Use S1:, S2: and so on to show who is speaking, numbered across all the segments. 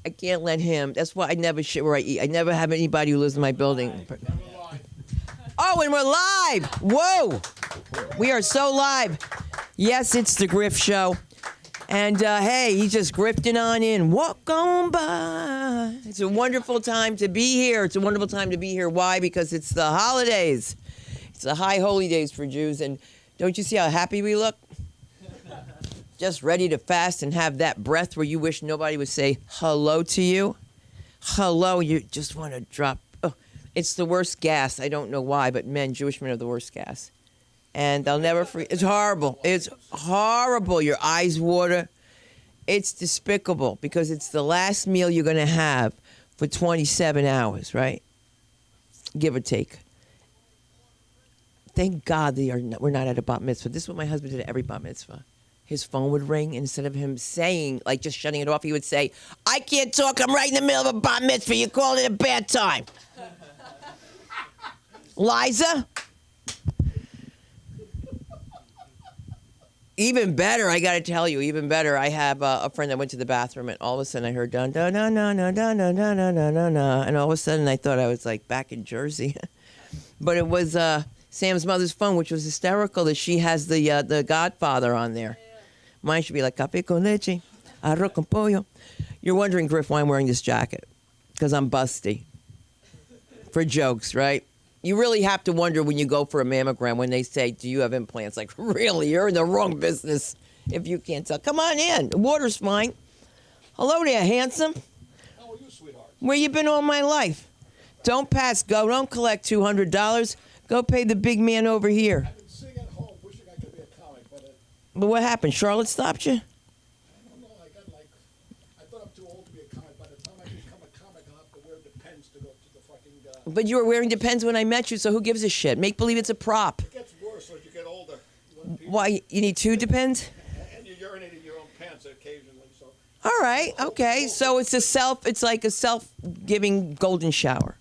S1: I can't let him. That's why I never shit where I eat. I never have anybody who lives in my building. Oh, and we're live. Whoa. We are so live. Yes, it's the Griff Show. And, hey, he's just grifting on in. Walk on by. It's a wonderful time to be here. It's a wonderful time to be here. Why? Because it's the holidays. It's the high holy days for Jews. And don't you see how happy we look? Just ready to fast and have that breath where you wish nobody would say hello to you. Hello, you just want to drop. Oh, it's the worst gas. I don't know why, but Jewish men are the worst gas. And they'll never forget. It's horrible. It's horrible. Your eyes water. It's despicable because it's the last meal you're going to have for 27 hours, right? Give or take. Thank God we're not at a bat mitzvah. This is what my husband did at every bat mitzvah. His phone would ring, and instead of him saying, like just shutting it off, he would say, I can't talk, I'm right in the middle of a bat mitzvah, you're calling it a bad time. Liza? Even better, I got to tell you, even better, I have a friend that went to the bathroom, and all of a sudden I heard, dun, dun, dun, dun, dun, dun, dun, dun, dun, dun, dun, dun, and all of a sudden I thought I was like back in Jersey. But it was Sam's mother's phone, which was hysterical that she has the Godfather on there. Mine should be like, café con leche, arroz con pollo. You're wondering, Griff, why I'm wearing this jacket. Because I'm busty. For jokes, right? You really have to wonder when you go for a mammogram when they say, do you have implants? Like, really? You're in the wrong business if you can't tell. Come on in. The water's fine. Hello there, handsome.
S2: How are you, sweetheart?
S1: Where you been all my life? Don't pass go. Don't collect $200. Go pay the big man over here.
S2: I've been sitting at home wishing I could be a comic, but...
S1: But what happened? Charlotte stopped you?
S2: I don't know. I thought I'm too old to be a comic. By the time I become a comic, I'll have to wear Depends to go to the fucking...
S1: But you were wearing Depends when I met you, so who gives a shit? Make believe it's a prop.
S2: It gets worse as you get older.
S1: Why? You need two Depends?
S2: And you urinate in your own pants occasionally, so...
S1: All right. Okay. So it's like a self-giving golden shower.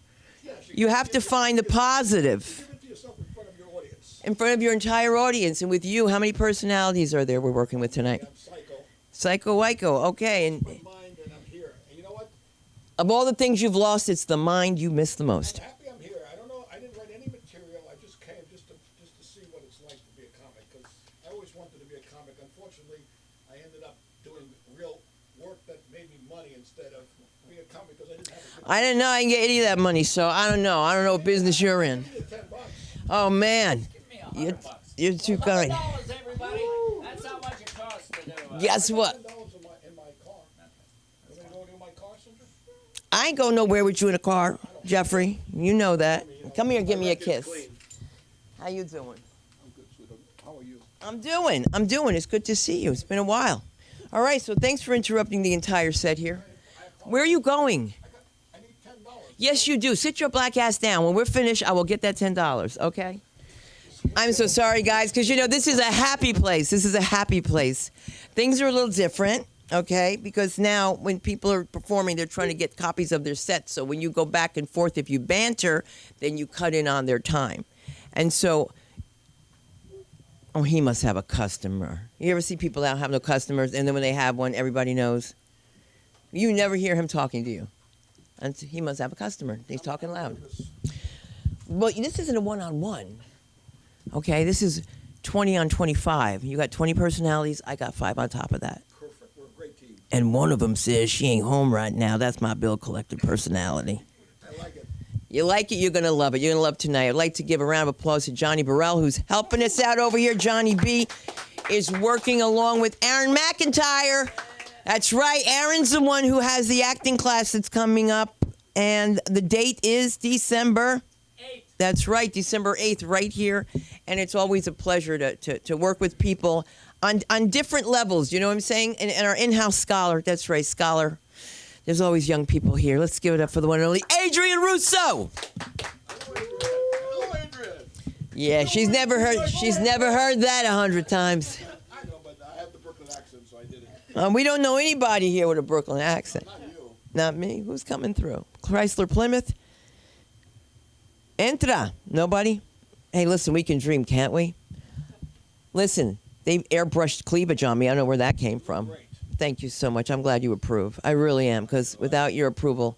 S2: Yeah,
S1: You have to find the positive.
S2: Give it to yourself in front of your audience.
S1: In front of your entire audience. And with you, how many personalities are there we're working with tonight?
S2: I'm Psycho.
S1: Psycho Wyco. Okay. And
S2: My mind, and I'm here. And you know what?
S1: of all the things you've lost, it's the mind you miss the most.
S2: I'm happy I'm here. I don't know. I didn't write any material. I just came just to see what it's like to be a comic. Because I always wanted to be a comic. Unfortunately, I ended up doing real work that made me money instead of being a comic because I didn't have a good...
S1: I didn't know I can get any of that money, so I don't know. I don't know what business you're in.
S2: $10.
S1: Oh, man.
S3: Give me $100.
S1: You're too kind.
S3: $100, everybody. That's how much it costs to do it.
S1: Guess what?
S2: $10 in my car. You want to go to my car, Sandra?
S1: I ain't going nowhere with you in a car, Jeffrey. You know that. Come here and give me a kiss. How you doing?
S2: I'm good, sweetheart. How are you?
S1: I'm doing. It's good to see you. It's been a while. All right, so thanks for interrupting the entire set here. Where are you going?
S2: I need $10.
S1: Yes, you do. Sit your black ass down. When we're finished, I will get that $10, okay? I'm so sorry, guys, because, this is a happy place. This is a happy place. Things are a little different, okay? Because now when people are performing, they're trying to get copies of their sets. So when you go back and forth, if you banter, then you cut in on their time. And so, oh, he must have a customer. You ever see people that have no customers, and then when they have one, everybody knows? You never hear him talking to you. And he must have a customer. He's talking loud. Well, this isn't a one-on-one. Okay, this is 20 on 25. You got 20 personalities. I got 5 on top of that.
S2: Perfect. We're a great team.
S1: And one of them says she ain't home right now. That's my bill collector personality.
S2: I like it.
S1: You like it, you're going to love it. You're going to love tonight. I'd like to give a round of applause to Johnny Burrell, who's helping us out over here. Johnny B is working along with Aaron McIntyre. That's right. Aaron's the one who has the acting class that's coming up. And the date is December 8th. That's right, December 8th, right here. And it's always a pleasure to work with people on different levels. You know what I'm saying? And our in-house scholar. That's right, scholar. There's always young people here. Let's give it up for the one and only Adrian Russo.
S2: Hello, Adrian.
S1: Yeah, she's never heard that 100 times.
S2: I know, but I have the Brooklyn accent, so I did it.
S1: We don't know anybody here with a Brooklyn accent.
S2: Not you.
S1: Not me. Who's coming through? Chrysler Plymouth? Entra. Nobody? Hey, listen, we can dream, can't we? Listen, they airbrushed cleavage on me. I don't know where that came from.
S2: Great.
S1: thank you so much. I'm glad you approve. I really am, because without your approval,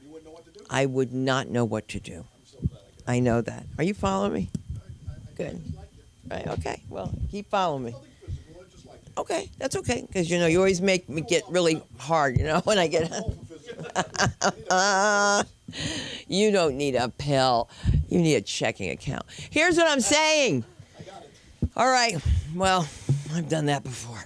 S2: You wouldn't know what to do?
S1: I would not know what to do.
S2: I'm so glad I
S1: I know that. Are you following me?
S2: I
S1: Good.
S2: just like you.
S1: Right. Okay. Well, keep following me.
S2: Nothing physical, I just like you.
S1: Okay, that's okay, because you know you always make me get really hard. You know when I get.
S2: All for physical.
S1: You don't need a pill. You need a checking account. Here's what I'm saying.
S2: I got it.
S1: All right. Well, I've done that before.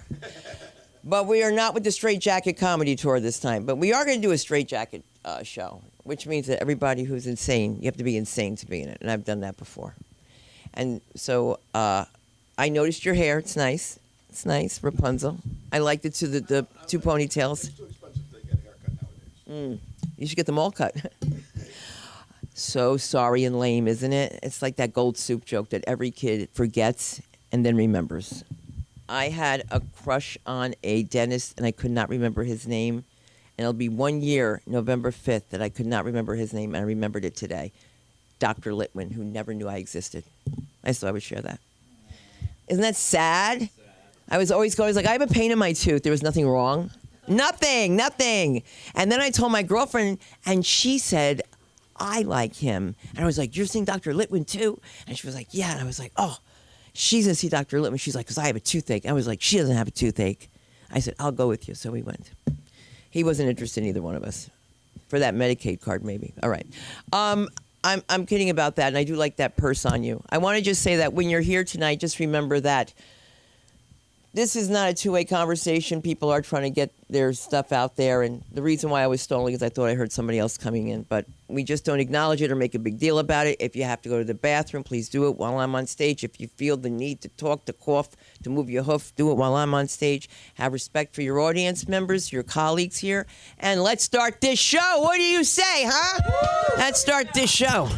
S1: But we are not with the Straight Jacket Comedy Tour this time. But we are going to do a Straight Jacket show, which means that everybody who's insane, you have to be insane to be in it. And I've done that before. And so I noticed your hair. It's nice. It's nice, Rapunzel. I liked it to the two ponytails.
S2: It's too expensive to get a haircut nowadays.
S1: You should get them all cut. So sorry and lame, isn't it? It's like that gold soup joke that every kid forgets and then remembers. I had a crush on a dentist, and I could not remember his name. And it'll be 1 year, November 5th, that I could not remember his name, and I remembered it today. Dr. Litwin, who never knew I existed. I thought I would share that. Isn't that sad? I was always like, I have a pain in my tooth. There was nothing wrong. Nothing. And then I told my girlfriend, and she said, I like him. And I was like, you're seeing Dr. Litwin too? And she was like, yeah. And I was like, oh, she's going to see Dr. Litwin. She's like, because I have a toothache. I was like, she doesn't have a toothache. I said, I'll go with you. So we went. He wasn't interested in either one of us. For that Medicaid card, maybe. All right. I'm kidding about that, and I do like that purse on you. I want to just say that when you're here tonight, just remember that this is not a two-way conversation. People are trying to get their stuff out there, and the reason why I was stalling is I thought I heard somebody else coming in, but we just don't acknowledge it or make a big deal about it. If you have to go to the bathroom, please do it while I'm on stage. If you feel the need to talk, to cough, to move your hoof, do it while I'm on stage. Have respect for your audience members, your colleagues here, and let's start this show. What do you say, huh? Let's start this show.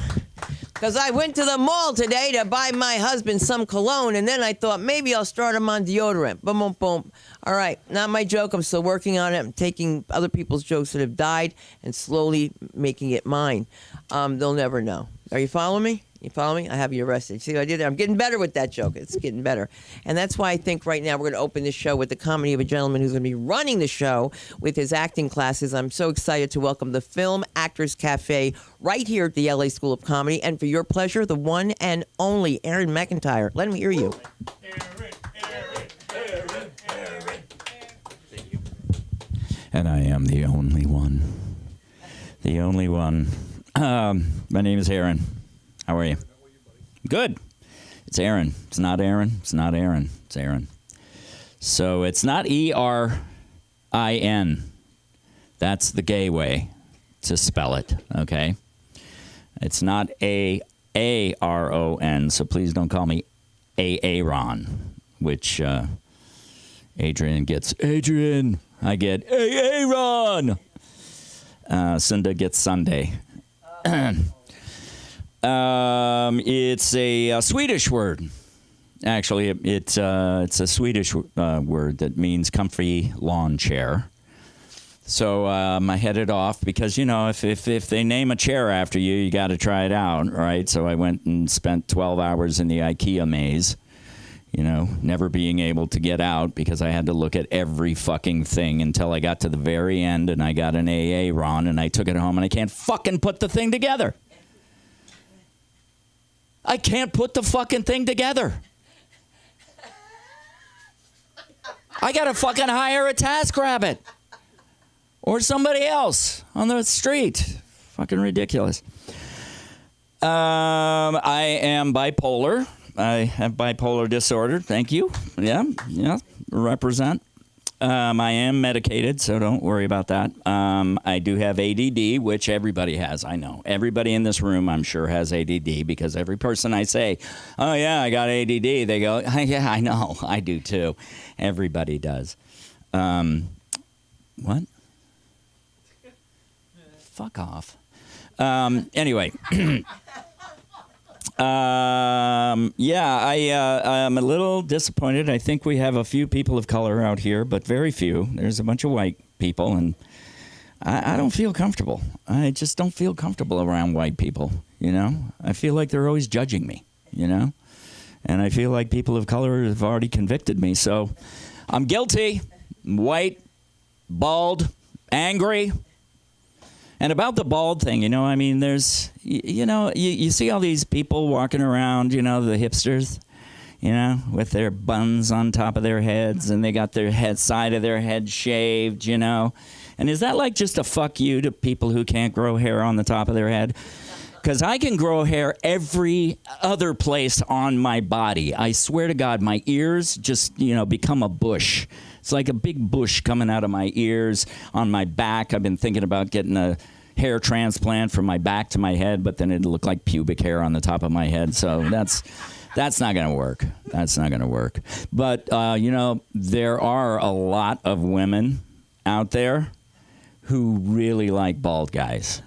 S1: Because I went to the mall today to buy my husband some cologne, and then I thought maybe I'll start him on deodorant. Boom, boom, boom. All right, not my joke. I'm still working on it. I'm taking other people's jokes that have died and slowly making it mine. They'll never know. Are you following me? You follow me? I have you arrested. See what I did there? I'm getting better with that joke. It's getting better. And that's why I think right now we're going to open this show with the comedy of a gentleman who's going to be running the show with his acting classes. I'm so excited to welcome the Film Actors Cafe right here at the LA School of Comedy. And for your pleasure, the one and only Aaron McIntyre. Let him hear you.
S4: And I am the only one. The only one. My name is Aaron. How are you? Good. It's Aaron. It's not Aaron. It's not Aaron. It's Aaron. So it's not E-R-I-N. That's the gay way to spell it, okay? It's not A-A-R-O-N, so please don't call me A-A-Ron, which Adrian gets Adrian. I get A-A-Ron. Cinda gets Sunday. It's a Swedish word. Actually, it's a Swedish word that means comfy lawn chair. So I headed off because, you know, if they name a chair after you, you got to try it out, right? So I went and spent 12 hours in the IKEA maze, you know, never being able to get out because I had to look at every fucking thing until I got to the very end and I got an AA Ron and I took it home and I can't fucking put the thing together. I can't put the fucking thing together. I gotta fucking hire a TaskRabbit or somebody else on the street. Fucking ridiculous. I am bipolar. I have bipolar disorder. Thank you. Yeah, represent. I am medicated, so don't worry about that. I do have ADD, which everybody has. I know. Everybody in this room, I'm sure, has ADD because every person I say, oh, yeah, I got ADD, they go, yeah, I know. I do, too. Everybody does. What? Fuck off. Anyway. I'm a little disappointed. I think we have a few people of color out here, but very few. There's a bunch of white people, and I don't feel comfortable. I just don't feel comfortable around white people, you know? I feel like they're always judging me, you know? And I feel like people of color have already convicted me, so I'm guilty. I'm white. bald, angry. And about the bald thing, you know, I mean, there's, you see all these people walking around, you know, the hipsters, you know, with their buns on top of their heads, and they got their side of their head shaved, you know. And is that like just a fuck you to people who can't grow hair on the top of their head? Because I can grow hair every other place on my body. I swear to God, my ears just, you know, become a bush. It's like a big bush coming out of my ears, on my back. I've been thinking about getting a hair transplant from my back to my head, but then it'd look like pubic hair on the top of my head. So that's not going to work. That's not going to work. But, you know, there are a lot of women out there who really like bald guys.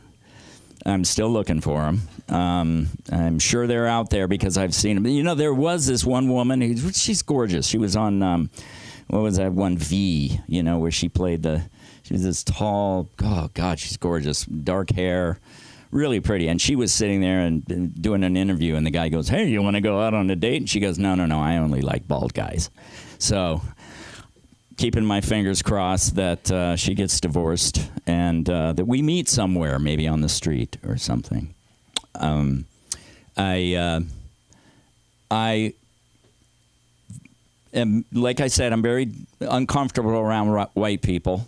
S4: I'm still looking for them. I'm sure they're out there because I've seen them. You know, there was this one woman, she's gorgeous. She was on, what was that one, V, you know, where she played she was this tall, oh, God, she's gorgeous, dark hair, really pretty. And she was sitting there and doing an interview, and the guy goes, hey, you want to go out on a date? And she goes, no, I only like bald guys. So keeping my fingers crossed that she gets divorced and that we meet somewhere, maybe on the street or something. I am, like I said, I'm very uncomfortable around white people.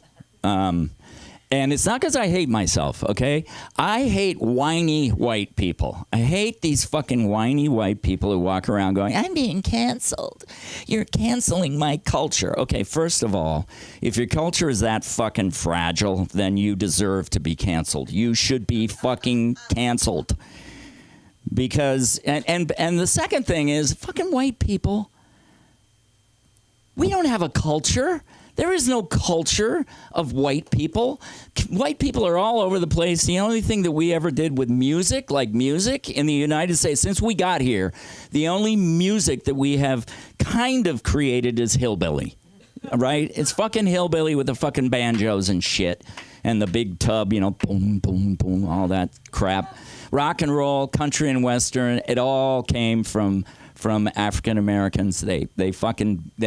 S4: And it's not because I hate myself, okay? I hate whiny white people. I hate these fucking whiny white people who walk around going, I'm being canceled. You're canceling my culture. Okay, first of all, if your culture is that fucking fragile, then you deserve to be canceled. You should be fucking canceled. Because, and the second thing is, fucking white people, we don't have a culture. There is no culture of white people. White people are all over the place. The only thing that we ever did with music, like music in the United States, since we got here, the only music that we have kind of created is hillbilly, right? It's fucking hillbilly with the fucking banjos and shit and the big tub, you know, boom, boom, boom, all that crap. Rock and roll, country and western, it all came from African Americans. They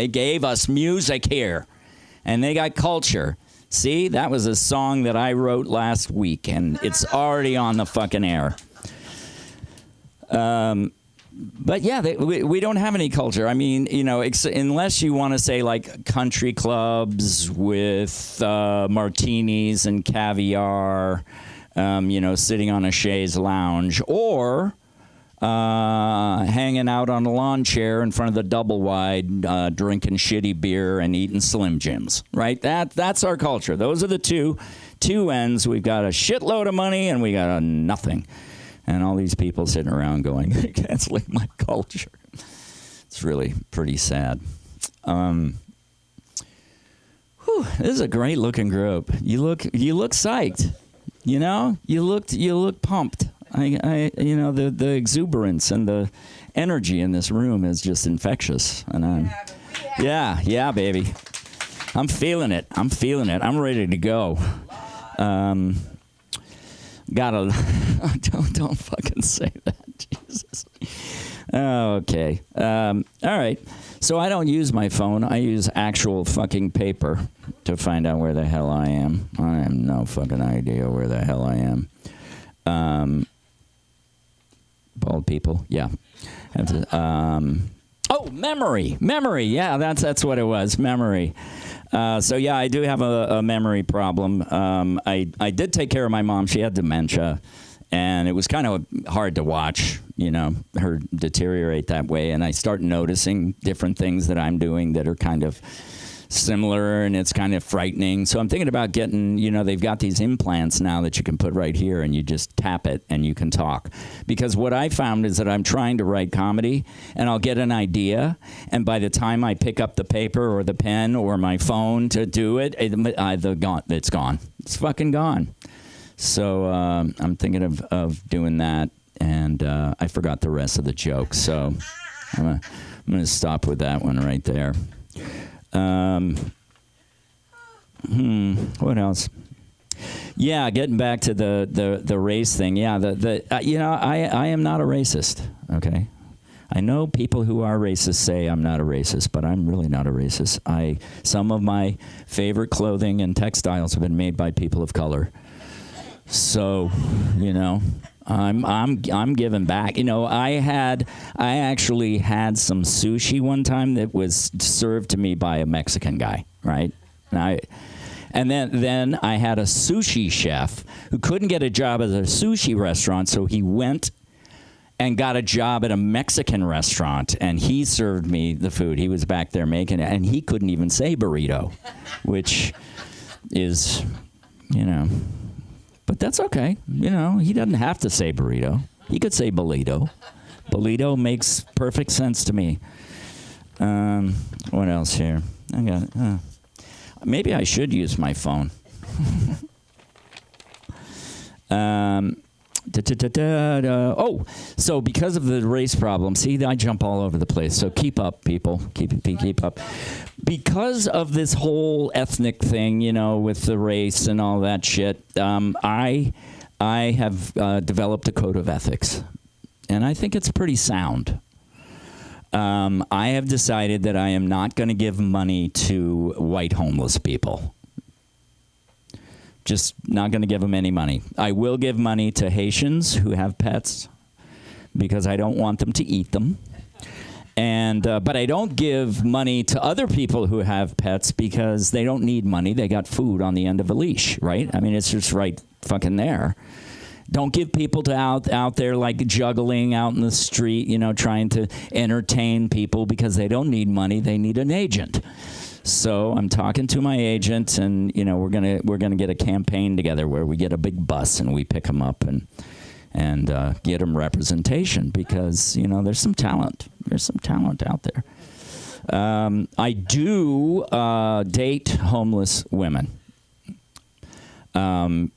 S4: gave us music here. And they got culture. See, that was a song that I wrote last week, and it's already on the fucking air. But yeah, we don't have any culture. I mean, you know, unless you want to say like country clubs with martinis and caviar, you know, sitting on a chaise lounge, or hanging out on a lawn chair in front of the double wide, drinking shitty beer and eating Slim Jims, right? That's our culture. Those are the two ends. We've got a shitload of money and we got nothing. And all these people sitting around going, canceling my culture. It's really pretty sad. This is a great looking group. You look psyched. You know, you look pumped. You know, the exuberance and the energy in this room is just infectious, and yeah, baby, I'm feeling it. I'm ready to go. Don't fucking say that, Jesus. Okay. All right. So I don't use my phone. I use actual fucking paper to find out where the hell I am. I have no fucking idea where the hell I am. Bald people, yeah. Memory. Yeah, that's what it was. Memory. So yeah, I do have a memory problem. I did take care of my mom. She had dementia, and it was kind of hard to watch, you know, her deteriorate that way. And I start noticing different things that I'm doing that are kind of similar, and it's kind of frightening. So I'm thinking about getting, you know, they've got these implants now that you can put right here, and you just tap it and you can talk. Because what I found is that I'm trying to write comedy, and I'll get an idea, and by the time I pick up the paper or the pen or my phone to do it, it's gone. It's fucking gone. So I'm thinking of doing that, and I forgot the rest of the joke. So I'm gonna stop with that one right there. What else? Yeah, getting back to the race thing. Yeah, you know, I am not a racist. Okay, I know people who are racist say I'm not a racist, but I'm really not a racist. Some of my favorite clothing and textiles have been made by people of color. So, you know, I'm giving back. You know, I actually had some sushi one time that was served to me by a Mexican guy, right? And then I had a sushi chef who couldn't get a job at a sushi restaurant, so he went and got a job at a Mexican restaurant, and he served me the food. He was back there making it, and he couldn't even say burrito, which is, you know, but that's okay. You know, he doesn't have to say burrito. He could say bolito. Bolito makes perfect sense to me. What else here? I got. Maybe I should use my phone. Oh, so because of the race problem, see, I jump all over the place. So keep up, people. Keep up. Because of this whole ethnic thing, you know, with the race and all that shit, I have developed a code of ethics, and I think it's pretty sound. I have decided that I am not going to give money to white homeless people. Just not going to give them any money. I will give money to Haitians who have pets because I don't want them to eat them. And but I don't give money to other people who have pets because they don't need money. They got food on the end of a leash, right? I mean, it's just right fucking there. Don't give people out there like juggling out in the street, you know, trying to entertain people because they don't need money. They need an agent. So I'm talking to my agent, and you know we're gonna get a campaign together where we get a big bus and we pick them up and get them representation because you know there's some talent. There's some talent out there. I do date homeless women, and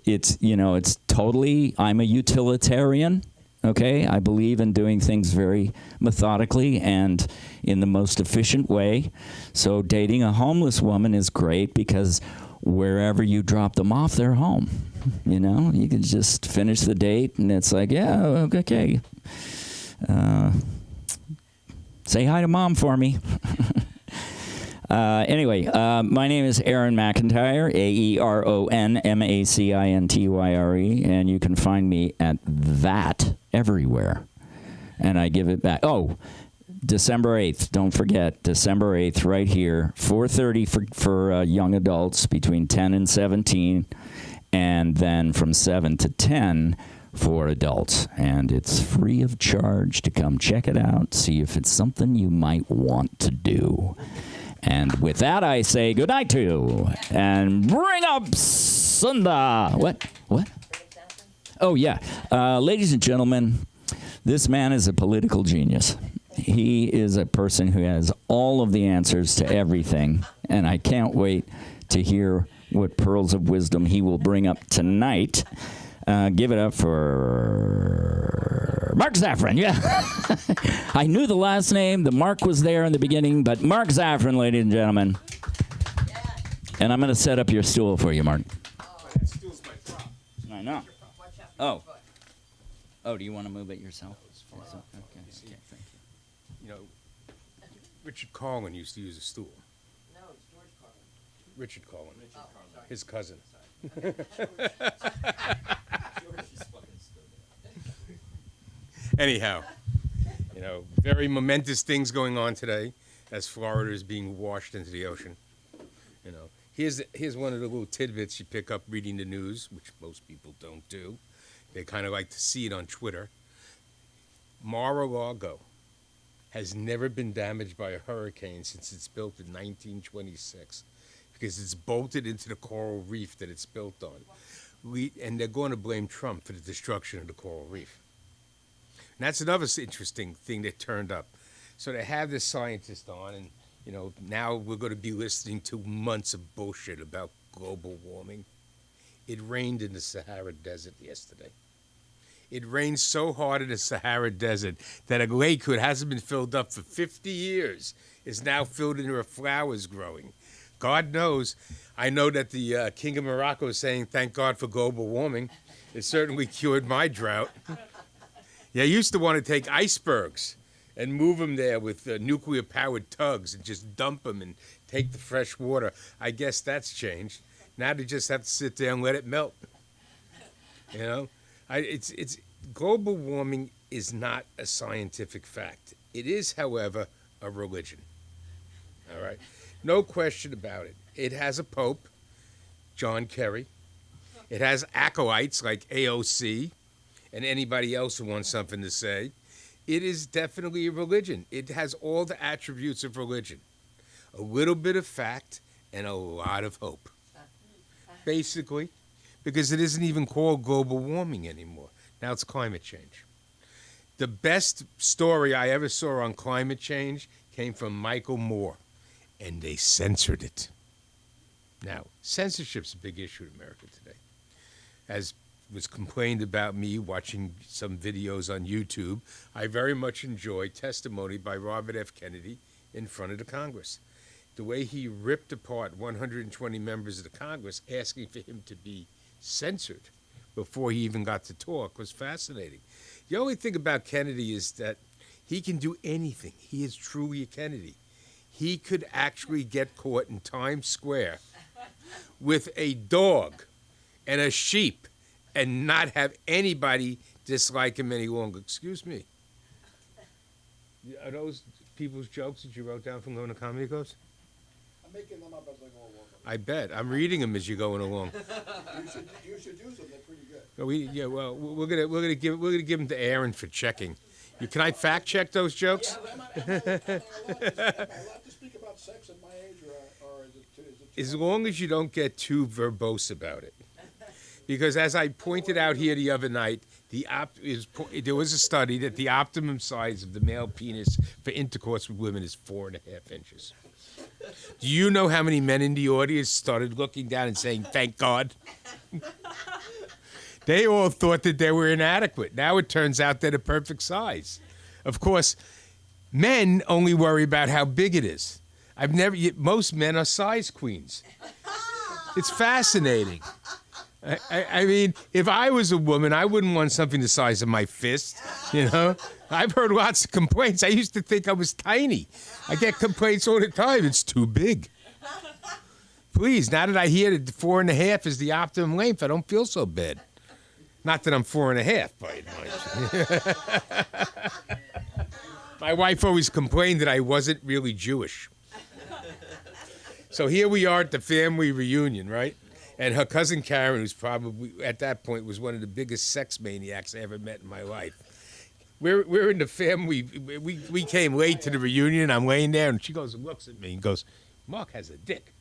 S4: it's totally. I'm a utilitarian. Okay, I believe in doing things very methodically and in the most efficient way. So dating a homeless woman is great because wherever you drop them off, they're home. You know, you can just finish the date and it's like, yeah, okay. Say hi to mom for me. Anyway, my name is Aaron McIntyre, AERONMACINTYRE, and you can find me at that everywhere. And I give it back. Oh, December 8th, don't forget, December 8th, right here, 4:30 for young adults between 10 and 17, and then from 7 to 10 for adults. And it's free of charge to come check it out, see if it's something you might want to do. And with that, I say good night to you. And bring up Sunda. What? Oh, yeah. Ladies and gentlemen, this man is a political genius. He is a person who has all of the answers to everything. And I can't wait to hear what pearls of wisdom he will bring up tonight. Give it up for Mark Zaffron. Yeah. I knew the last name. The Mark was there in the beginning, but Mark Zaffron, ladies and gentlemen. Yeah. And I'm going to set up your stool for you, Mark.
S2: Oh, that stool's my prop.
S4: I know. Oh, do you want to move it yourself? Okay, thank you.
S5: You know, Richard Carlin used to use a stool.
S3: No, it's George Carlin.
S5: Richard Carlin. His cousin. Anyhow, you know, very momentous things going on today as Florida is being washed into the ocean. You know, here's one of the little tidbits you pick up reading the news, which most people don't do. They kind of like to see it on Twitter. Mar-a-Lago has never been damaged by a hurricane since it's built in 1926 because it's bolted into the coral reef that it's built on. And they're going to blame Trump for the destruction of the coral reef. And that's another interesting thing that turned up. So they have this scientist on, and you know, now we're going to be listening to months of bullshit about global warming. It rained in the Sahara Desert yesterday. It rained so hard in the Sahara Desert that a lake that hasn't been filled up for 50 years is now filled in with flowers growing. God knows. I know that the King of Morocco is saying, thank God for global warming. It certainly cured my drought. Yeah, I used to want to take icebergs and move them there with nuclear-powered tugs and just dump them and take the fresh water. I guess that's changed. Now they just have to sit there and let it melt. You know, it's global warming is not a scientific fact. It is, however, a religion. All right, no question about it. It has a pope, John Kerry. It has acolytes like AOC and anybody else who wants something to say. It is definitely a religion. It has all the attributes of religion. A little bit of fact and a lot of hope. Basically, because it isn't even called global warming anymore. Now it's climate change. The best story I ever saw on climate change came from Michael Moore, and they censored it. Now, censorship's a big issue in America today. As was complained about me watching some videos on YouTube, I very much enjoy testimony by Robert F. Kennedy in front of the Congress. The way he ripped apart 120 members of the Congress asking for him to be censored before he even got to talk was fascinating. The only thing about Kennedy is that he can do anything. He is truly a Kennedy. He could actually get caught in Times Square with a dog and a sheep and not have anybody dislike him any longer. Excuse me. Are those people's jokes that you wrote down from going to comedy clubs?
S2: I'm making them up as I go along.
S5: I bet. I'm reading them as you're going along.
S2: You should use them. They're pretty good.
S5: We're gonna give them to Aaron for checking. Can I fact check those jokes?
S2: Am I allowed to speak about sex at my age, or is it too
S5: As long as you don't get too verbose about it. Because as I pointed out here the other night, there was a study that the optimum size of the male penis for intercourse with women is 4.5 inches. Do you know how many men in the audience started looking down and saying, "Thank God"? They all thought that they were inadequate. Now it turns out they're the perfect size. Of course, men only worry about how big it is. Most men are size queens. It's fascinating. I mean, if I was a woman, I wouldn't want something the size of my fist, you know? I've heard lots of complaints. I used to think I was tiny. I get complaints all the time. It's too big. Please, now that I hear that 4.5 is the optimum length, I don't feel so bad. Not that I'm 4.5, by much. My wife always complained that I wasn't really Jewish. So here we are at the family reunion, right? And her cousin Karen, who's probably, at that point, was one of the biggest sex maniacs I ever met in my life. We're in the family. We came late to the reunion. I'm laying there, and she goes and looks at me and goes, "Mark has a dick."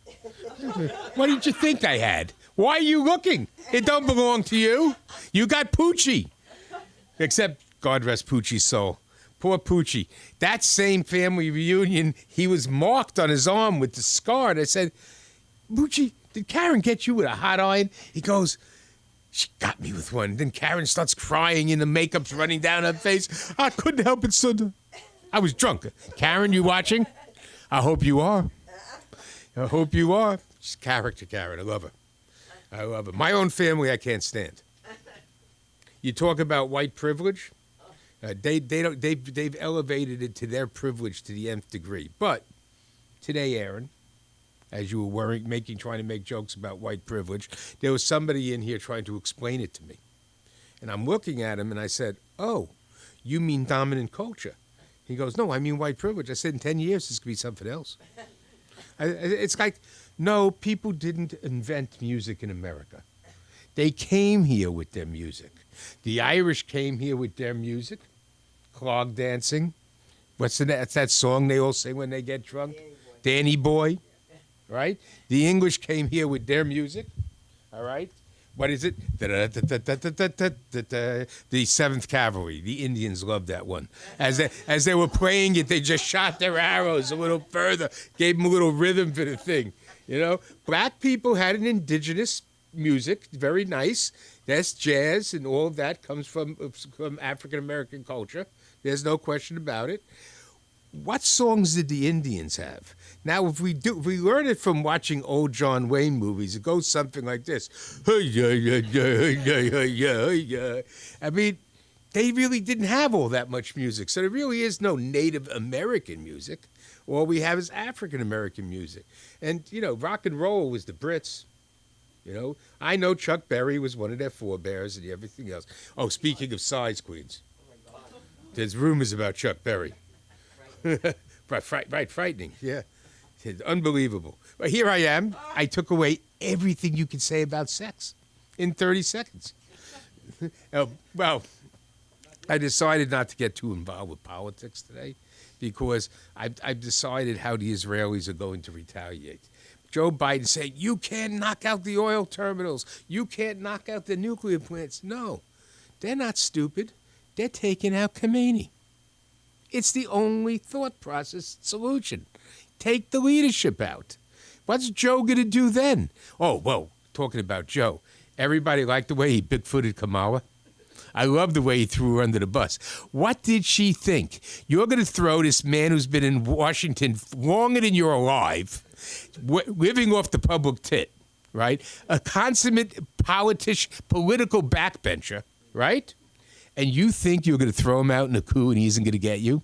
S5: What did you think I had? Why are you looking? It don't belong to you. You got Poochie. Except, God rest Poochie's soul. Poor Poochie. That same family reunion, he was marked on his arm with the scar. And I said, "Poochie, did Karen get you with a hot iron?" He goes, "She got me with one." Then Karen starts crying and the makeup's running down her face. "I couldn't help it, son. I was drunk." Karen, you watching? I hope you are. I hope you are. She's character, Karen. I love her. I love her. My own family, I can't stand. You talk about white privilege. They've elevated it to their privilege to the nth degree. But today, Aaron, as you were trying to make jokes about white privilege, there was somebody in here trying to explain it to me. And I'm looking at him and I said, "Oh, you mean dominant culture?" He goes, "No, I mean white privilege." I said, "In 10 years, this could be something else." It's like, no, people didn't invent music in America. They came here with their music. The Irish came here with their music, clog dancing. That's that song they all sing when they get drunk? Danny Boy. Right? The English came here with their music, all right? What is it? The 7th Cavalry. The Indians loved that one. As they were playing it, they just shot their arrows a little further, gave them a little rhythm for the thing. You know, black people had an indigenous music, very nice. That's jazz, and all of that comes from African-American culture. There's no question about it. What songs did the Indians have? Now, if we learn it from watching old John Wayne movies, it goes something like this. I mean, they really didn't have all that much music. So there really is no Native American music. All we have is African American music. And, rock and roll was the Brits. I know Chuck Berry was one of their forebears and everything else. Oh, speaking of size, Queens, there's rumors about Chuck Berry. Right, frightening, yeah. It's unbelievable. But here I am. I took away everything you could say about sex in 30 seconds. Well, I decided not to get too involved with politics today because I've decided how the Israelis are going to retaliate. Joe Biden said, you can't knock out the oil terminals. You can't knock out the nuclear plants. No, they're not stupid. They're taking out Khomeini. It's the only thought process solution. Take the leadership out. What's Joe going to do then? Oh, well, talking about Joe, everybody liked the way he bigfooted Kamala. I love the way he threw her under the bus. What did she think? You're going to throw this man who's been in Washington longer than you're alive, living off the public tit, right? A consummate political backbencher, right? And you think you're going to throw him out in a coup and he isn't going to get you?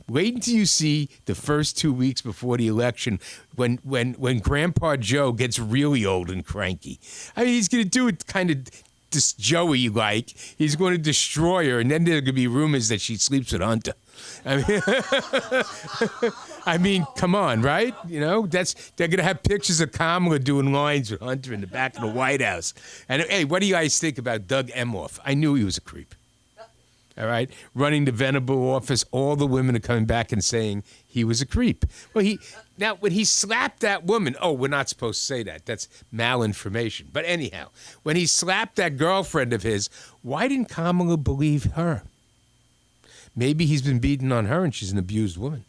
S5: Wait until you see the first 2 weeks before the election when Grandpa Joe gets really old and cranky. I mean, he's going to do it kind of this Joey like. Going to destroy her, and then there are going to be rumors that she sleeps with Hunter. I mean, come on, right? They're going to have pictures of Kamala doing lines with Hunter in the back of the White House. And hey, what do you guys think about Doug Emhoff? I knew he was a creep. All right, running the Venable office, all the women are coming back and saying he was a creep. Well, when he slapped that woman, we're not supposed to say that. That's malinformation. But anyhow, when he slapped that girlfriend of his, why didn't Kamala believe her? Maybe he's been beaten on her and she's an abused woman.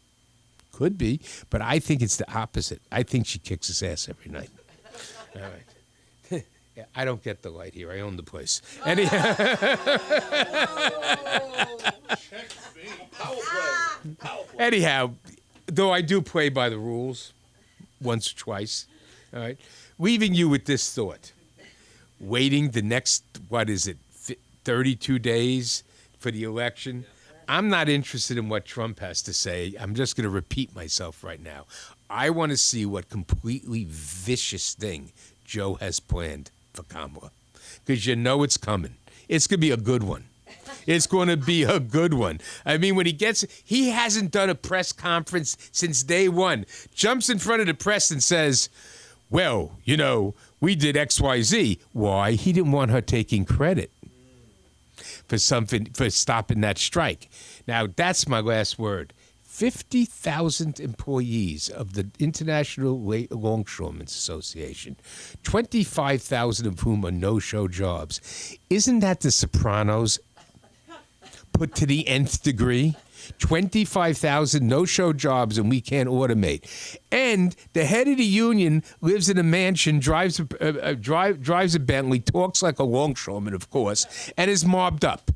S5: Could be, but I think it's the opposite. I think she kicks his ass every night. All right. Yeah, I don't get the light here. I own the place. Anyhow. Anyhow, though I do play by the rules once or twice, all right, leaving you with this thought. Waiting the next, 32 days for the election. I'm not interested in what Trump has to say. I'm just going to repeat myself right now. I want to see what completely vicious thing Joe has planned for Kamala, because it's coming. It's going to be a good one. It's going to be a good one. I mean, when he hasn't done a press conference since day one. Jumps in front of the press and says, well, we did XYZ. Why? He didn't want her taking credit for stopping that strike. Now, that's my last word. 50,000 employees of the International Longshoremen's Association, 25,000 of whom are no-show jobs. Isn't that the Sopranos put to the nth degree? 25,000 no-show jobs and we can't automate. And the head of the union lives in a mansion, drives a Bentley, talks like a longshoreman, of course, and is mobbed up.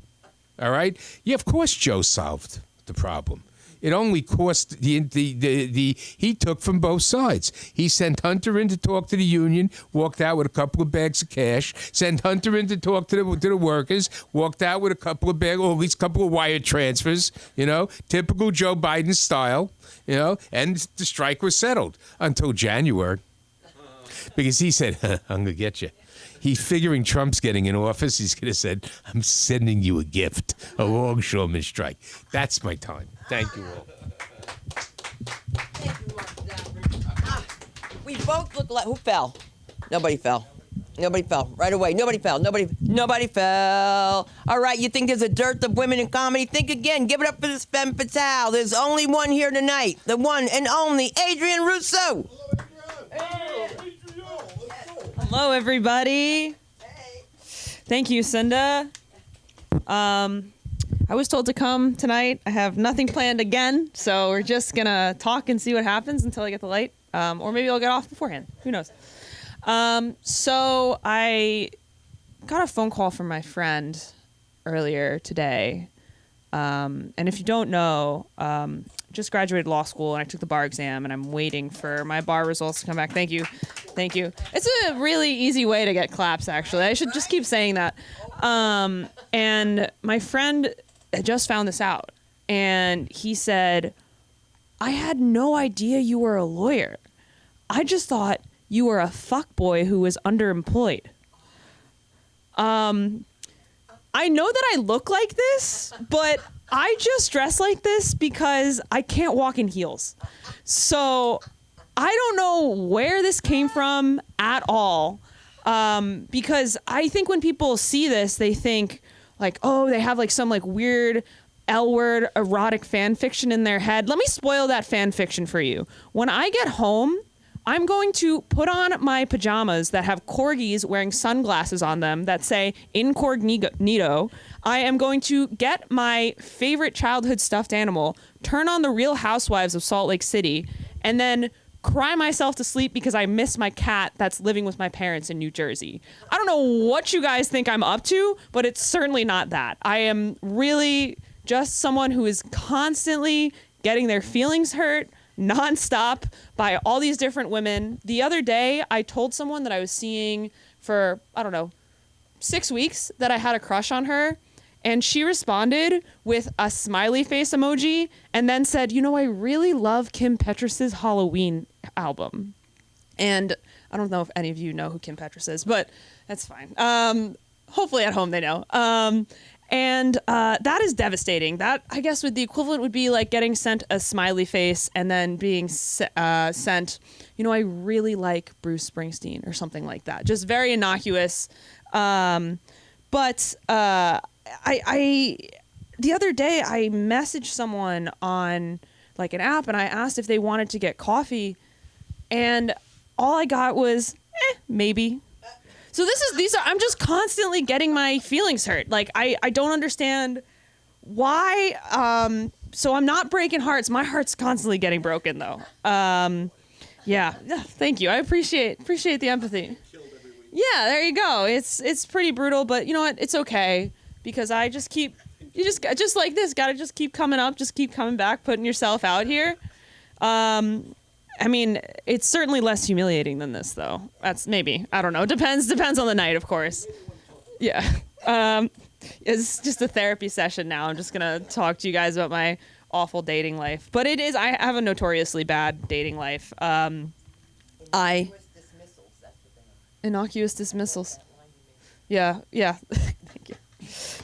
S5: All right? Yeah, of course Joe solved the problem. It only cost he took from both sides. He sent Hunter in to talk to the union, walked out with a couple of bags of cash. Sent Hunter in to talk to the workers, walked out with a couple of bags, or at least a couple of wire transfers. Typical Joe Biden style. And the strike was settled until January, because he said, "I'm gonna get you." He's figuring Trump's getting in office. He's going to say, I'm sending you a gift, a longshoreman strike. That's my time. Thank you all.
S1: Thank you, Mark Stafford. We both look like... Who fell? Nobody fell. Nobody fell. Right away. Nobody fell. Nobody fell. All right, you think there's a dearth of women in comedy? Think again. Give it up for this femme fatale. There's only one here tonight. The one and only Adrienne Rousseau.
S6: Hello, everybody. Hey. Thank you, Cinda. I was told to come tonight. I have nothing planned again, so we're just going to talk and see what happens until I get the light. Or maybe I'll get off beforehand. Who knows? So I got a phone call from my friend earlier today. And if you don't know, just graduated law school and I took the bar exam and I'm waiting for my bar results to come back. Thank you. Thank you. It's a really easy way to get claps, actually. I should just keep saying that. And my friend I just found this out. And he said, I had no idea you were a lawyer. I just thought you were a fuckboy who was underemployed. I know that I look like this, but I just dress like this because I can't walk in heels. So I don't know where this came from at all. Because I think when people see this, they think like, oh, they have like some like weird L-word erotic fan fiction in their head. Let me spoil that fan fiction for you. When I get home, I'm going to put on my pajamas that have corgis wearing sunglasses on them that say incognito. I am going to get my favorite childhood stuffed animal, turn on the Real Housewives of Salt Lake City, and then cry myself to sleep because I miss my cat that's living with my parents in New Jersey. I don't know what you guys think I'm up to, but it's certainly not that. I am really just someone who is constantly getting their feelings hurt nonstop by all these different women. The other day, I told someone that I was seeing for, I don't know, 6 weeks that I had a crush on her. And she responded with a smiley face emoji and then said, you know, I really love Kim Petras' Halloween album. And I don't know if any of you know who Kim Petras is, but that's fine. Hopefully at home they know. And that is devastating. That, I guess, the equivalent would be like getting sent a smiley face and then being sent, you know, I really like Bruce Springsteen or something like that. Just very innocuous. But I the other day I messaged someone on like an app and I asked if they wanted to get coffee, and all I got was maybe. So I'm just constantly getting my feelings hurt. Like I don't understand why. So I'm not breaking hearts. My heart's constantly getting broken though. Yeah. Thank you. I appreciate the empathy. Yeah, there you go. It's pretty brutal, but you know what? It's okay because I just keep, just like this, gotta just keep coming up, just keep coming back, putting yourself out here. I mean, it's certainly less humiliating than this, though. That's maybe, I don't know. Depends on the night, of course. Yeah. It's just a therapy session now. I'm just gonna talk to you guys about my awful dating life, but I have a notoriously bad dating life. Innocuous dismissals. Yeah.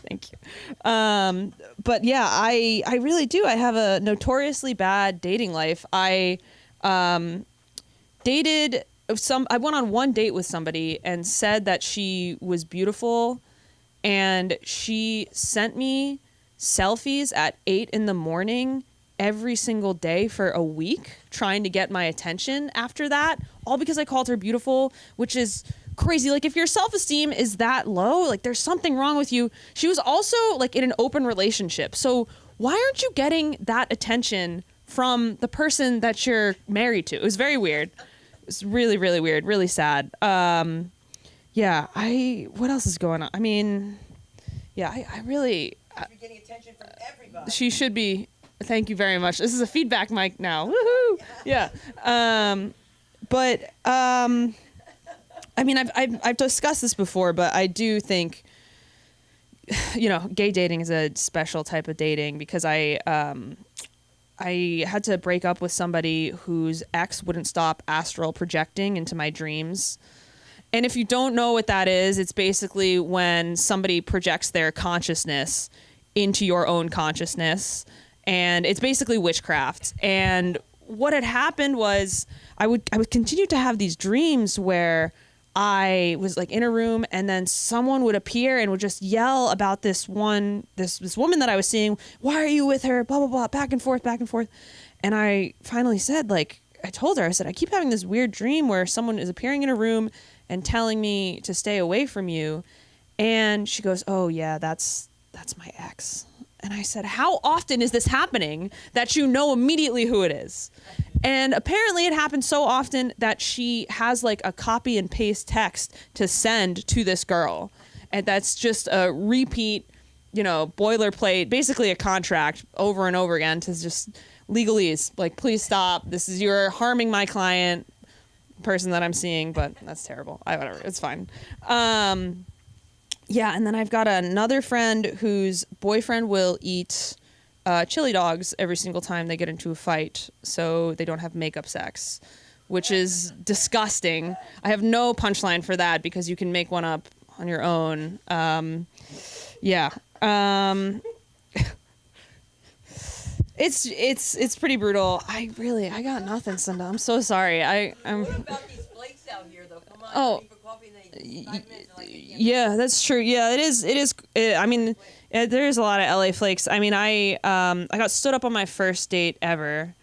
S6: Thank you. But yeah, I really do. I have a notoriously bad dating life. I went on one date with somebody and said that she was beautiful, and she sent me selfies at 8 a.m. every single day for a week, trying to get my attention after that, all because I called her beautiful, which is crazy. Like, if your self-esteem is that low, like, there's something wrong with you. She was also like in an open relationship. So why aren't you getting that attention from the person that you're married to? It was very weird. It's really, really weird, really sad. Yeah, what else is going on? I mean, yeah, I really...
S3: You're getting attention from everybody.
S6: She should be. Thank you very much. This is a feedback mic now. Woohoo! Yeah. I mean, I've discussed this before, but I do think, you know, gay dating is a special type of dating because I had to break up with somebody whose ex wouldn't stop astral projecting into my dreams. And if you don't know what that is, it's basically when somebody projects their consciousness into your own consciousness, and it's basically witchcraft. And what had happened was I would continue to have these dreams where I was like in a room and then someone would appear and would just yell about this woman that I was seeing. Why are you with her? Blah, blah, blah, back and forth, back and forth. And I finally said, like, I told her, I said, I keep having this weird dream where someone is appearing in a room and telling me to stay away from you. And she goes, oh yeah, that's my ex. And I said, how often is this happening that you know immediately who it is? And apparently it happens so often that she has like a copy and paste text to send to this girl. And that's just a repeat, you know, boilerplate, basically a contract over and over again to just legalese. Like, please stop. You're harming my client, person that I'm seeing, but that's terrible. Whatever. It's fine. yeah, and then I've got another friend whose boyfriend will eat chili dogs every single time they get into a fight, so they don't have makeup sex, which is disgusting. I have no punchline for that because you can make one up on your own. Yeah. It's pretty brutal. I got nothing, Cinda. I'm so sorry. I'm.
S3: What about these flakes out here, though? Come on,
S6: Oh.
S3: for coffee and they 5 minutes and I can't get
S6: Yeah, that's true. Yeah, it is. I mean, there is a lot of LA flakes. I mean, I got stood up on my first date ever,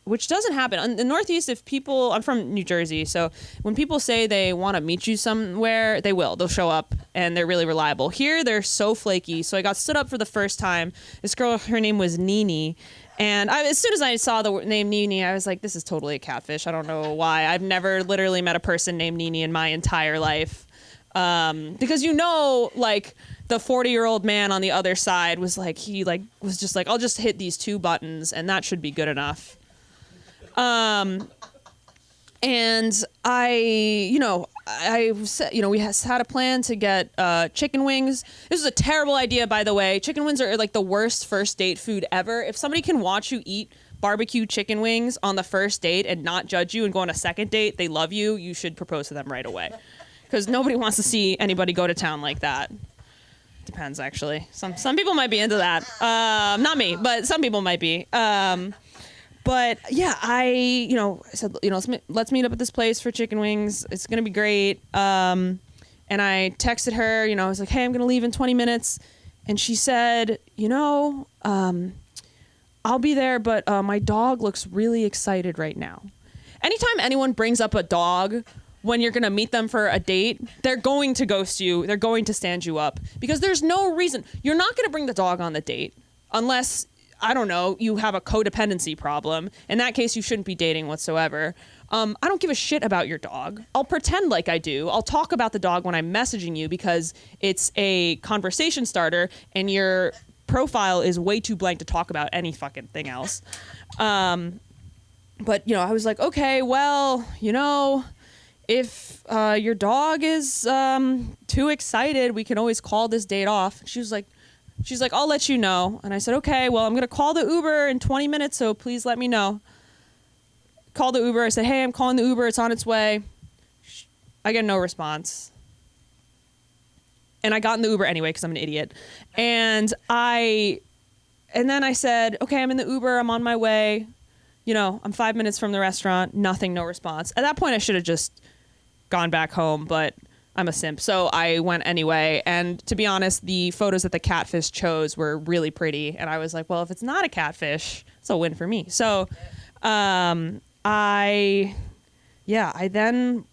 S6: which doesn't happen in the Northeast. If people, I'm from New Jersey, so when people say they want to meet you somewhere, they will. They'll show up, and they're really reliable. Here, they're so flaky. So I got stood up for the first time. This girl, her name was Nini. And as soon as I saw the name Nini, I was like, this is totally a catfish. I don't know why. I've never literally met a person named Nini in my entire life. Because like the 40-year-old man on the other side was like, was just like, I'll just hit these 2 buttons and that should be good enough. And I said, we had a plan to get chicken wings. This is a terrible idea, by the way. Chicken wings are like the worst first date food ever. If somebody can watch you eat barbecue chicken wings on the first date and not judge you and go on a second date, they love you. You should propose to them right away. Because nobody wants to see anybody go to town like that. Depends, actually. Some people might be into that. Not me, but some people might be. But yeah, I said, let's meet up at this place for chicken wings. It's going to be great. And I texted her, I was like, hey, I'm going to leave in 20 minutes. And she said, I'll be there, but my dog looks really excited right now. Anytime anyone brings up a dog when you're going to meet them for a date, they're going to ghost you. They're going to stand you up because there's no reason. You're not going to bring the dog on the date unless, I don't know, you have a codependency problem. In that case, you shouldn't be dating whatsoever. I don't give a shit about your dog. I'll pretend like I do. I'll talk about the dog when I'm messaging you because it's a conversation starter and your profile is way too blank to talk about any fucking thing else. But, I was like, okay, well, if your dog is too excited, we can always call this date off. She's like, I'll let you know. And I said, okay, well, I'm going to call the Uber in 20 minutes, so please let me know. Call the Uber. I said, hey, I'm calling the Uber. It's on its way. I get no response. And I got in the Uber anyway because I'm an idiot. And then I said, okay, I'm in the Uber. I'm on my way. I'm 5 minutes from the restaurant. Nothing, no response. At that point, I should have just gone back home, but I'm a simp. So I went anyway. And to be honest, the photos that the catfish chose were really pretty. And I was like, well, if it's not a catfish, it's a win for me. So I then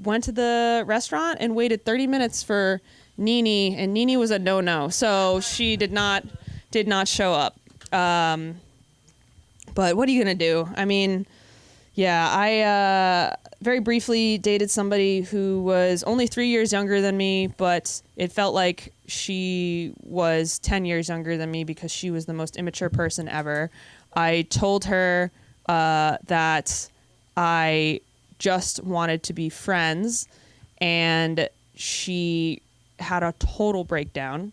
S6: went to the restaurant and waited 30 minutes for Nini. And Nini was a no-no. So she did not show up. But what are you going to do? I mean, yeah, I very briefly dated somebody who was only 3 years younger than me, but it felt like she was 10 years younger than me because she was the most immature person ever. I told her that I just wanted to be friends, and she had a total breakdown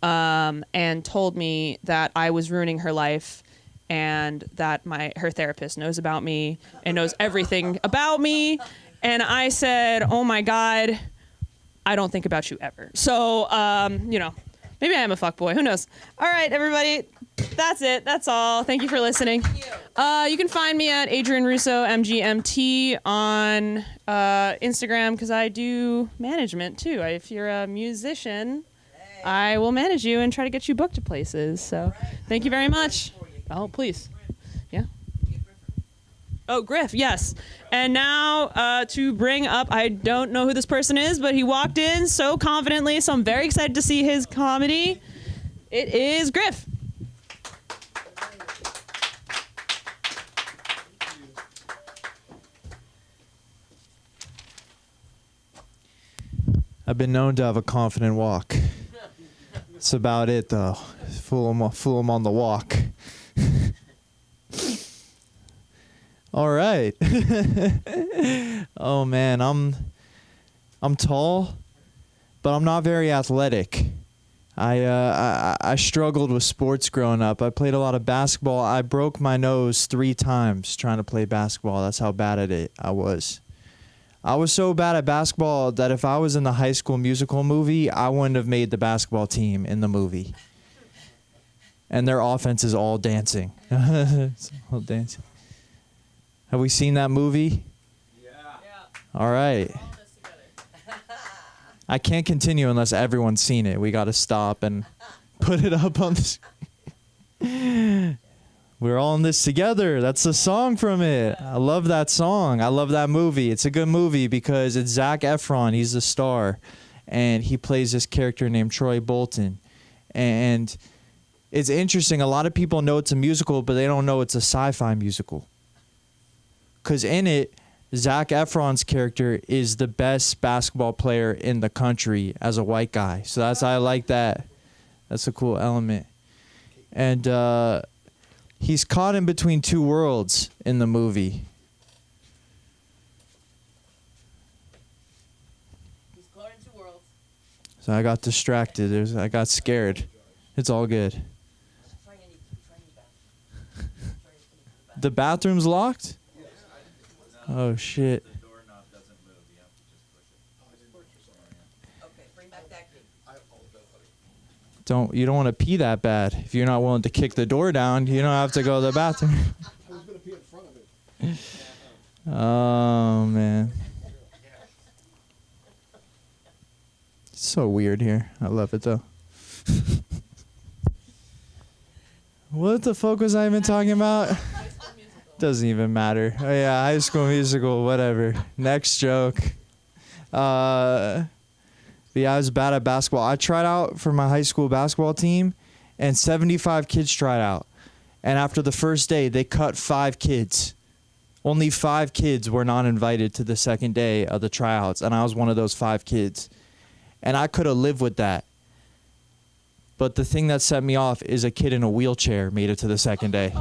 S6: and told me that I was ruining her life and that her therapist knows about me and knows everything about me. And I said, oh my God, I don't think about you ever. So, maybe I am a fuckboy. Who knows? All right, everybody. That's it. That's all. Thank you for listening. You can find me at Adrian Russo, MGMT, on Instagram because I do management too. If you're a musician, I will manage you and try to get you booked to places. So thank you very much. Oh, please. Yeah. Oh, Griff, yes. And now to bring up, I don't know who this person is, but he walked in so confidently, so I'm very excited to see his comedy. It is Griff.
S7: I've been known to have a confident walk. That's about it, though. Fool 'em on the walk. All right. Oh man, I'm tall, but I'm not very athletic. I struggled with sports growing up. I played a lot of basketball. I broke my nose 3 times trying to play basketball. That's how bad at it I was. I was so bad at basketball that if I was in the High School Musical movie, I wouldn't have made the basketball team in the movie. And their offense is all dancing. It's all dancing. Have we seen that movie?
S3: Yeah.
S7: All right. I can't continue unless everyone's seen it. We got to stop and put it up on the screen. We're all in this together. That's the song from it. I love that song. I love that movie. It's a good movie because it's Zac Efron. He's the star. And he plays this character named Troy Bolton. And it's interesting. A lot of people know it's a musical, but they don't know it's a sci-fi musical. Because in it, Zac Efron's character is the best basketball player in the country as a white guy. So I like that. That's a cool element. And he's caught in between 2 worlds in the movie.
S3: He's caught in 2 worlds.
S7: So I got distracted. I got scared. It's all good.
S3: Try any bathroom.
S7: The bathroom's locked? Oh, shit.
S4: The doorknob doesn't move. You have to just push it.
S3: Okay, bring back that key.
S7: You don't want to pee that bad. If you're not willing to kick the door down, you don't have to go to the bathroom.
S2: I was gonna pee in front of it.
S7: Oh, man. It's so weird here. I love it, though. What the fuck was I even talking about? Doesn't even matter. Oh, yeah, High School Musical, whatever. Next joke. Yeah, I was bad at basketball. I tried out for my high school basketball team, and 75 kids tried out. And after the first day, they cut 5 kids. Only 5 kids were not invited to the second day of the tryouts, and I was one of those 5 kids. And I could have lived with that. But the thing that set me off is a kid in a wheelchair made it to the second day.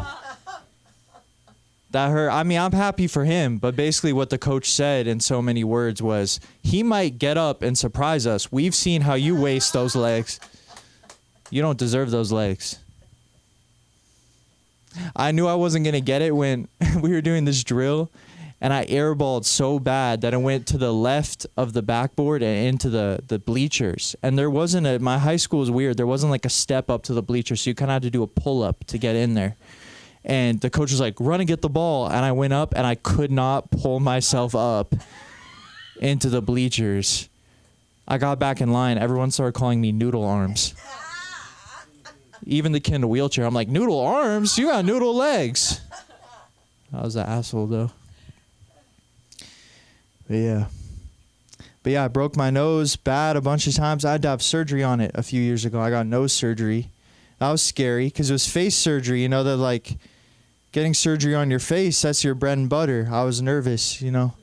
S7: That hurt. I mean, I'm happy for him, but basically what the coach said in so many words was, he might get up and surprise us. We've seen how you waste those legs. You don't deserve those legs. I knew I wasn't going to get it when we were doing this drill, and I airballed so bad that it went to the left of the backboard and into the bleachers. And there wasn't my high school was weird. There wasn't like a step up to the bleachers, so you kind of had to do a pull-up to get in there. And the coach was like, run and get the ball. And I went up, and I could not pull myself up into the bleachers. I got back in line. Everyone started calling me Noodle Arms. Even the kid in the wheelchair. I'm like, Noodle Arms? You got noodle legs. I was an asshole, though. But yeah, I broke my nose bad a bunch of times. I had to have surgery on it a few years ago. I got nose surgery. That was scary because it was face surgery. You know, that like getting surgery on your face, that's your bread and butter. I was nervous, you know.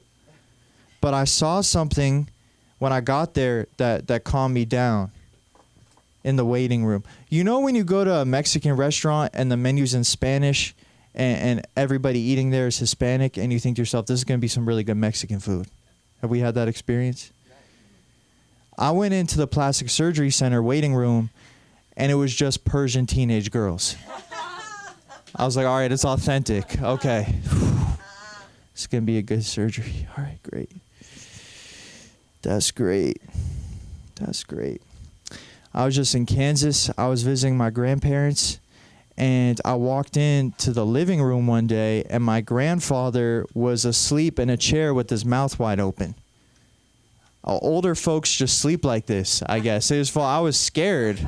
S7: But I saw something when I got there that calmed me down in the waiting room. You know when you go to a Mexican restaurant and the menu's in Spanish and everybody eating there is Hispanic and you think to yourself, this is going to be some really good Mexican food. Have we had that experience? I went into the plastic surgery center waiting room and it was just Persian teenage girls. I was like, all right, it's authentic. Okay. It's going to be a good surgery. All right, great. That's great. That's great. I was just in Kansas. I was visiting my grandparents, and I walked into the living room one day, and my grandfather was asleep in a chair with his mouth wide open. Older folks just sleep like this, I guess. I was scared.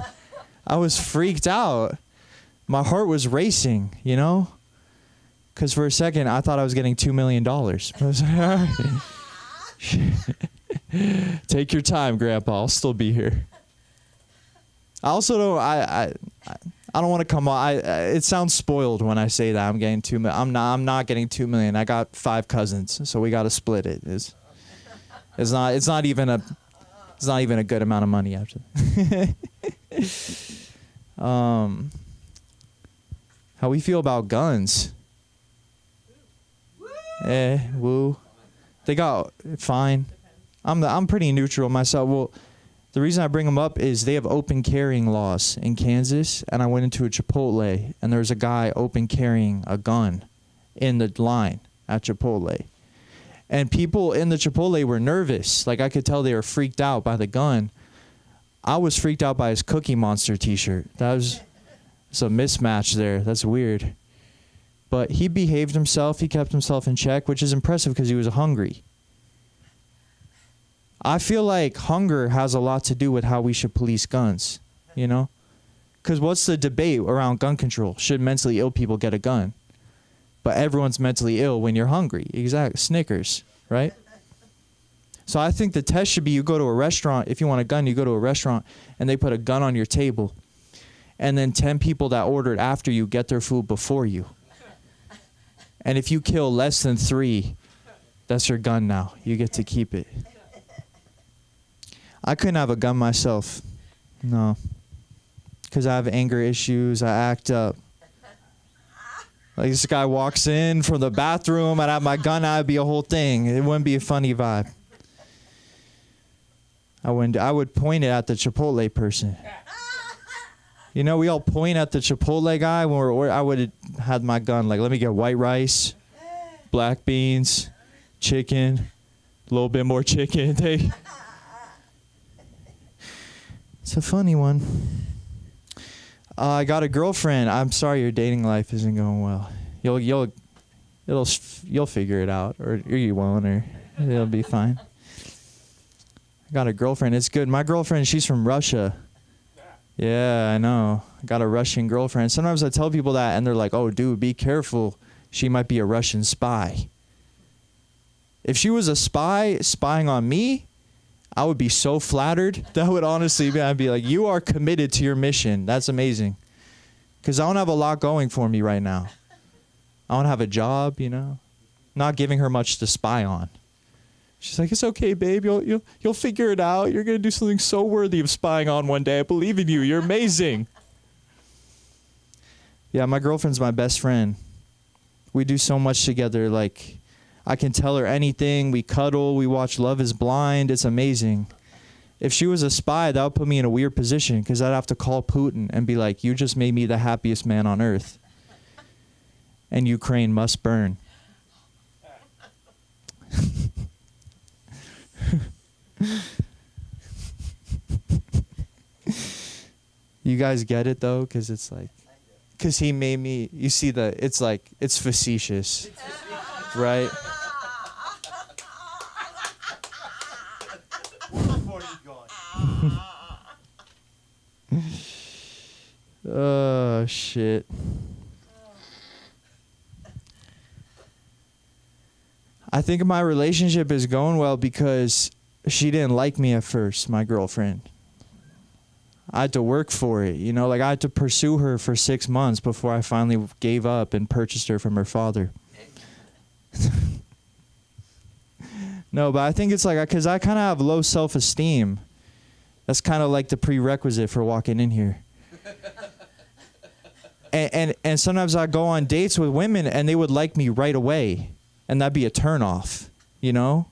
S7: I was freaked out. My heart was racing, you know? Because for a second, I thought I was getting $2 million. I was like, all right. Take your time, Grandpa. I'll still be here. I also don't. I don't want to come on. It sounds spoiled when I say that I'm getting $2 million. I'm not getting $2 million. I got 5 cousins, so we got to split it. It's not even a good amount of money after. How we feel about guns? Woo. They got fine. I'm pretty neutral myself. Well, The reason I bring them up is they have open carrying laws in Kansas, and I went into a Chipotle, and there was a guy open carrying a gun in the line at Chipotle. And people in the Chipotle were nervous. Like, I could tell they were freaked out by the gun. I was freaked out by his Cookie Monster t-shirt. It's a mismatch there. That's weird. But he behaved himself. He kept himself in check, which is impressive because he was hungry. I feel like hunger has a lot to do with how we should police guns, you know? Because what's the debate around gun control? Should mentally ill people get a gun? But everyone's mentally ill when you're hungry. Exactly. Snickers, right? So I think the test should be you go to a restaurant. If you want a gun, you go to a restaurant, and they put a gun on your table. And then 10 people that ordered after you get their food before you. And if you kill less than 3, that's your gun now. You get to keep it. I couldn't have a gun myself. No. Because I have anger issues. I act up. Like, this guy walks in from the bathroom, I'd have my gun out, it'd be a whole thing. It wouldn't be a funny vibe. I would point it at the Chipotle person. You know, we all point at the Chipotle guy when I would have had my gun. Like, let me get white rice, black beans, chicken, a little bit more chicken. It's a funny one. I got a girlfriend. I'm sorry your dating life isn't going well. You'll figure it out, or you won't, or it'll be fine. I got a girlfriend. It's good. My girlfriend, she's from Russia. Yeah, I know. I got a Russian girlfriend. Sometimes I tell people that, and they're like, "Oh, dude, be careful. She might be a Russian spy." If she was a spy spying on me, I would be so flattered. That would honestly be, I'd be like, you are committed to your mission. That's amazing. Because I don't have a lot going for me right now. I don't have a job, you know. Not giving her much to spy on. She's like, it's okay, babe. You'll figure it out. You're going to do something so worthy of spying on one day. I believe in you. You're amazing. Yeah, my girlfriend's my best friend. We do so much together. Like, I can tell her anything. We cuddle. We watch Love is Blind. It's amazing. If she was a spy, that would put me in a weird position because I'd have to call Putin and be like, you just made me the happiest man on earth. And Ukraine must burn. You guys get it, though? Because it's like, because he made me, you see it's like, it's facetious, right? Oh, shit. I think my relationship is going well because she didn't like me at first, my girlfriend. I had to work for it, you know, like I had to pursue her for 6 months before I finally gave up and purchased her from her father. No, but I think it's like, because I kind of have low self-esteem. That's kind of like the prerequisite for walking in here. And sometimes I go on dates with women and they would like me right away. And that'd be a turnoff, you know?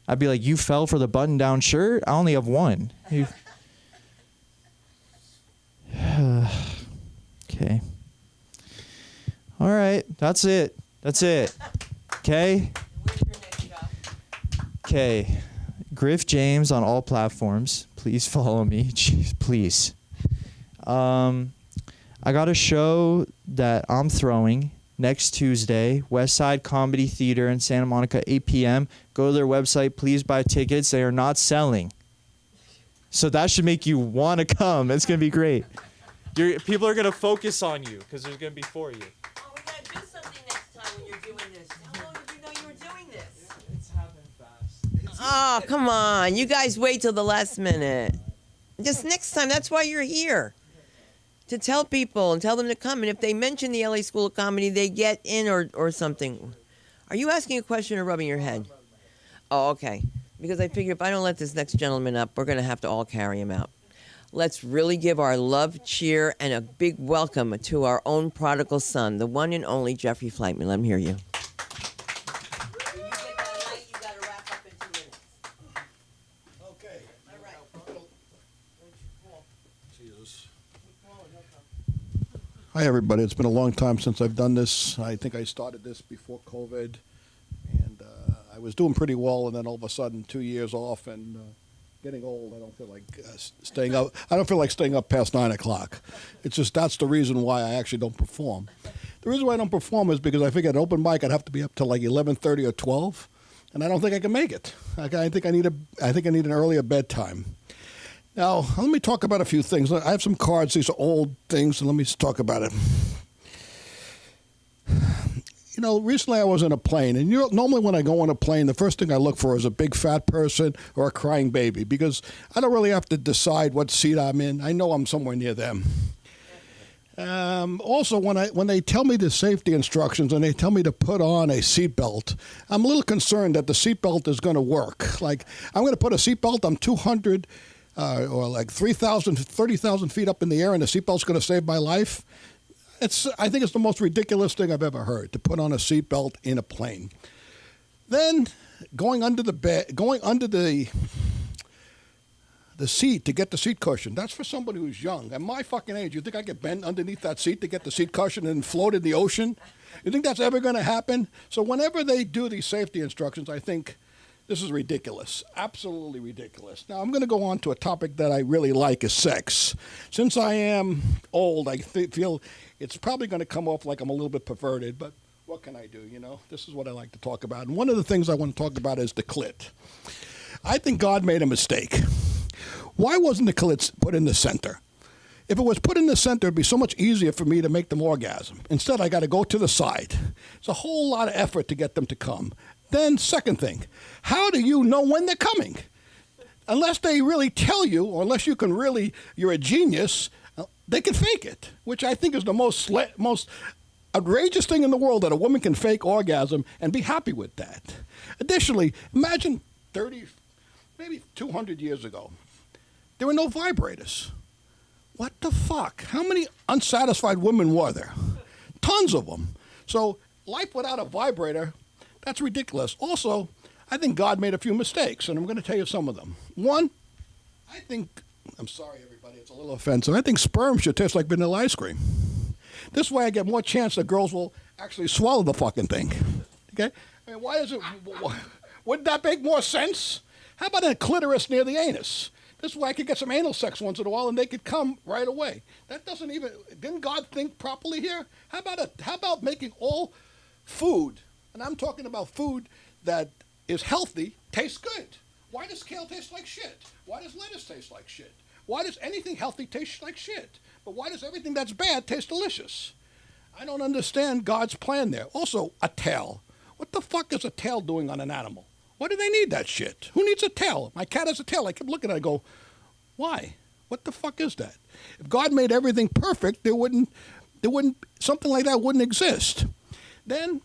S7: I'd be like, you fell for the button-down shirt? I only have one. Okay. All right. That's it. Okay?
S3: Where's your next job?
S7: Okay. Griff James on all platforms. Please follow me. Jeez, please. I got a show that I'm throwing next Tuesday, West Side Comedy Theater in Santa Monica, 8 p.m. Go to their website. Please buy tickets. They are not selling. So that should make you want to come. It's going to be great. People are going to focus on you because there's going to be for you.
S3: Oh, we gotta do something next time when you're doing this. How long did you know you were doing this?
S7: It's happening fast.
S1: Oh, come on. You guys wait till the last minute. Just next time. That's why you're here. To tell people and tell them to come. And if they mention the LA School of Comedy, they get in or something. Are you asking a question or rubbing your head? Oh, okay. Because I figure if I don't let this next gentleman up, we're going to have to all carry him out. Let's really give our love, cheer, and a big welcome to our own prodigal son, the one and only Jeffrey Fleitman. Let him hear you.
S3: When you get that light, you gotta wrap up in 2 minutes.
S2: Okay.
S3: All right.
S2: I'm gonna Hi, everybody. It's been a long time since I've done this. I think I started this before COVID, and I was doing pretty well, and then all of a sudden, 2 years off, and getting old. I don't feel like staying up. I don't feel like staying up past 9 o'clock. It's just that's the reason why I actually don't perform. The reason why I don't perform is because I figure at open mic I'd have to be up till like 11:30 or 12, and I don't think I can make it. I think I need an earlier bedtime. Now, let me talk about a few things. I have some cards. These are old things, and let me just talk about it. You know, recently I was in a plane, and normally when I go on a plane, the first thing I look for is a big fat person or a crying baby, because I don't really have to decide what seat I'm in. I know I'm somewhere near them. Also, when they tell me the safety instructions and they tell me to put on a seatbelt, I'm a little concerned that the seatbelt is going to work. Like, I'm going to put a seatbelt, I'm 200 or like 3,000, 30,000 feet up in the air, and the seatbelt's going to save my life. I think it's the most ridiculous thing I've ever heard, to put on a seatbelt in a plane. Then going under the seat to get the seat cushion, that's for somebody who's young. At my fucking age, you think I could bend underneath that seat to get the seat cushion and float in the ocean? You think that's ever going to happen? So whenever they do these safety instructions, I think this is ridiculous, absolutely ridiculous. Now, I'm going to go on to a topic that I really like, is sex. Since I am old, I feel it's probably going to come off like I'm a little bit perverted, but what can I do, you know? This is what I like to talk about. And one of the things I want to talk about is the clit. I think God made a mistake. Why wasn't the clit put in the center? If it was put in the center, it'd be so much easier for me to make them orgasm. Instead, I got to go to the side. It's a whole lot of effort to get them to come. Then, second thing, how do you know when they're coming? Unless they really tell you, or unless you can really, you're a genius, they can fake it, which I think is the most outrageous thing in the world, that a woman can fake orgasm and be happy with that. Additionally, imagine 30, maybe 200 years ago, there were no vibrators. What the fuck? How many unsatisfied women were there? Tons of them. So life without a vibrator, that's ridiculous. Also, I think God made a few mistakes, and I'm going to tell you some of them. One, I'm sorry, everybody, it's a little offensive. I think sperm should taste like vanilla ice cream. This way I get more chance that girls will actually swallow the fucking thing. Okay? I mean, wouldn't that make more sense? How about a clitoris near the anus? This way I could get some anal sex once in a while and they could come right away. Didn't God think properly here? How about making all food, and I'm talking about food that is healthy, taste good? Why does kale taste like shit? Why does lettuce taste like shit? Why does anything healthy taste like shit? But why does everything that's bad taste delicious? I don't understand God's plan there. Also, a tail. What the fuck is a tail doing on an animal? Why do they need that shit? Who needs a tail? My cat has a tail. I kept looking at it and go, why? What the fuck is that? If God made everything perfect, something like that wouldn't exist. Then,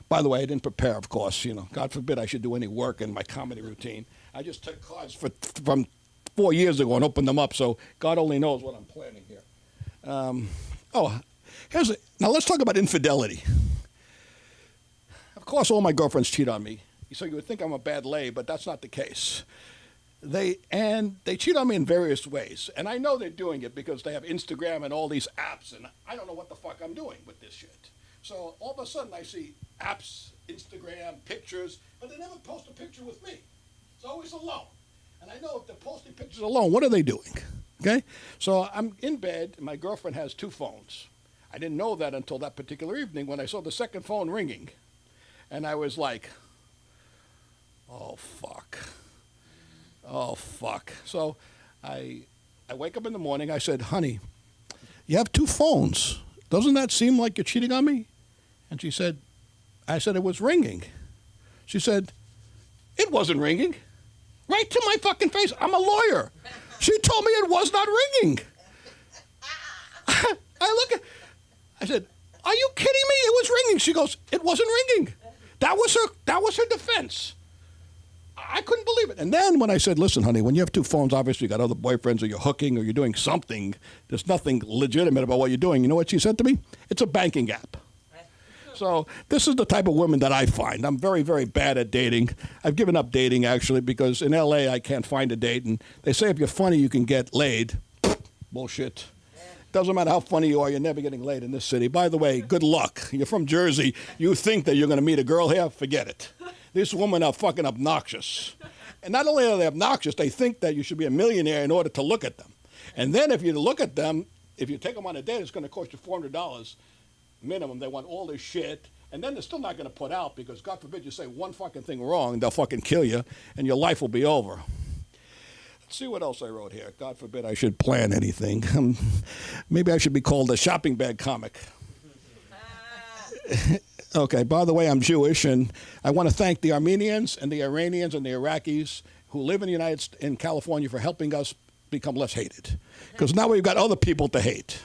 S2: by the way, I didn't prepare, of course. You know, God forbid I should do any work in my comedy routine. I just took cards from 4 years ago and opened them up, so God only knows what I'm planning here. Now let's talk about infidelity. Of course, all my girlfriends cheat on me, so you would think I'm a bad lay, but that's not the case. They cheat on me in various ways, and I know they're doing it because they have Instagram and all these apps, and I don't know what the fuck I'm doing with this shit. So all of a sudden I see apps, Instagram, pictures, but they never post a picture with me. It's always alone. And I know if they're posting pictures alone, what are they doing? Okay? So I'm in bed, and my girlfriend has 2 phones. I didn't know that until that particular evening when I saw the second phone ringing. And I was like, oh, fuck. Oh, fuck. So I wake up in the morning. I said, honey, you have 2 phones. Doesn't that seem like you're cheating on me? And I said, it was ringing. She said, it wasn't ringing. Right to my fucking face. I'm a lawyer. She told me it was not ringing. I said, are you kidding me? It was ringing. She goes, it wasn't ringing. That was her defense. I couldn't believe it. And then when I said, listen, honey, when you have 2 phones, obviously you got other boyfriends or you're hooking or you're doing something. There's nothing legitimate about what you're doing. You know what she said to me? It's a banking app. So this is the type of women that I find. I'm very, very bad at dating. I've given up dating, actually, because in L.A. I can't find a date. And they say if you're funny, you can get laid. Bullshit. Doesn't matter how funny you are, you're never getting laid in this city. By the way, good luck. You're from Jersey. You think that you're going to meet a girl here? Forget it. These women are fucking obnoxious. And not only are they obnoxious, they think that you should be a millionaire in order to look at them. And then if you look at them, if you take them on a date, it's going to cost you $400 minimum. They want all this shit. And then they're still not going to put out because, God forbid, you say one fucking thing wrong, they'll fucking kill you, and your life will be over. Let's see what else I wrote here. God forbid I should plan anything. Maybe I should be called a shopping bag comic. Okay, by the way, I'm Jewish, and I want to thank the Armenians and the Iranians and the Iraqis who live in California for helping us become less hated. Because now we've got other people to hate.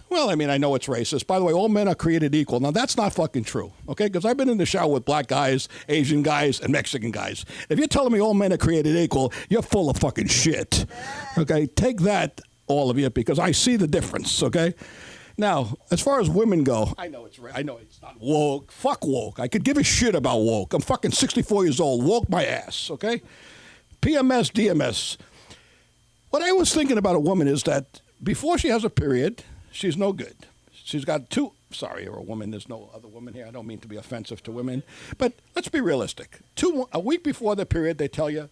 S2: Well, I mean, I know it's racist. By the way, all men are created equal. Now, that's not fucking true, okay? Because I've been in the shower with black guys, Asian guys, and Mexican guys. If you're telling me all men are created equal, you're full of fucking shit, okay? Take that, all of you, because I see the difference, okay? Now, as far as women go, I know it's not woke. Fuck woke. I could give a shit about woke. I'm fucking 64 years old. Woke my ass, okay? PMS, DMS. What I was thinking about a woman is that before she has a period, she's no good. She's got sorry, you're a woman. There's no other woman here. I don't mean to be offensive to women. But let's be realistic. A week before the period, they tell you,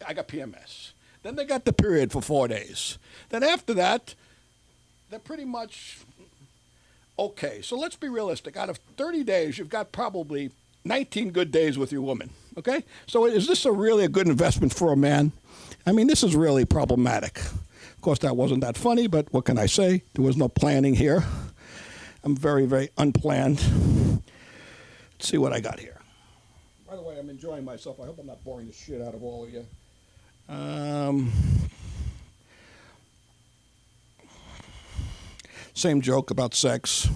S2: I got PMS. Then they got the period for 4 days. Then after that, they're pretty much okay. So let's be realistic. Out of 30 days, you've got probably 19 good days with your woman. Okay? So is this really a good investment for a man? I mean, this is really problematic. Of course, that wasn't that funny, but what can I say? There was no planning here. I'm very, very unplanned. Let's see what I got here. By the way, I'm enjoying myself. I hope I'm not boring the shit out of all of you. Same joke about sex.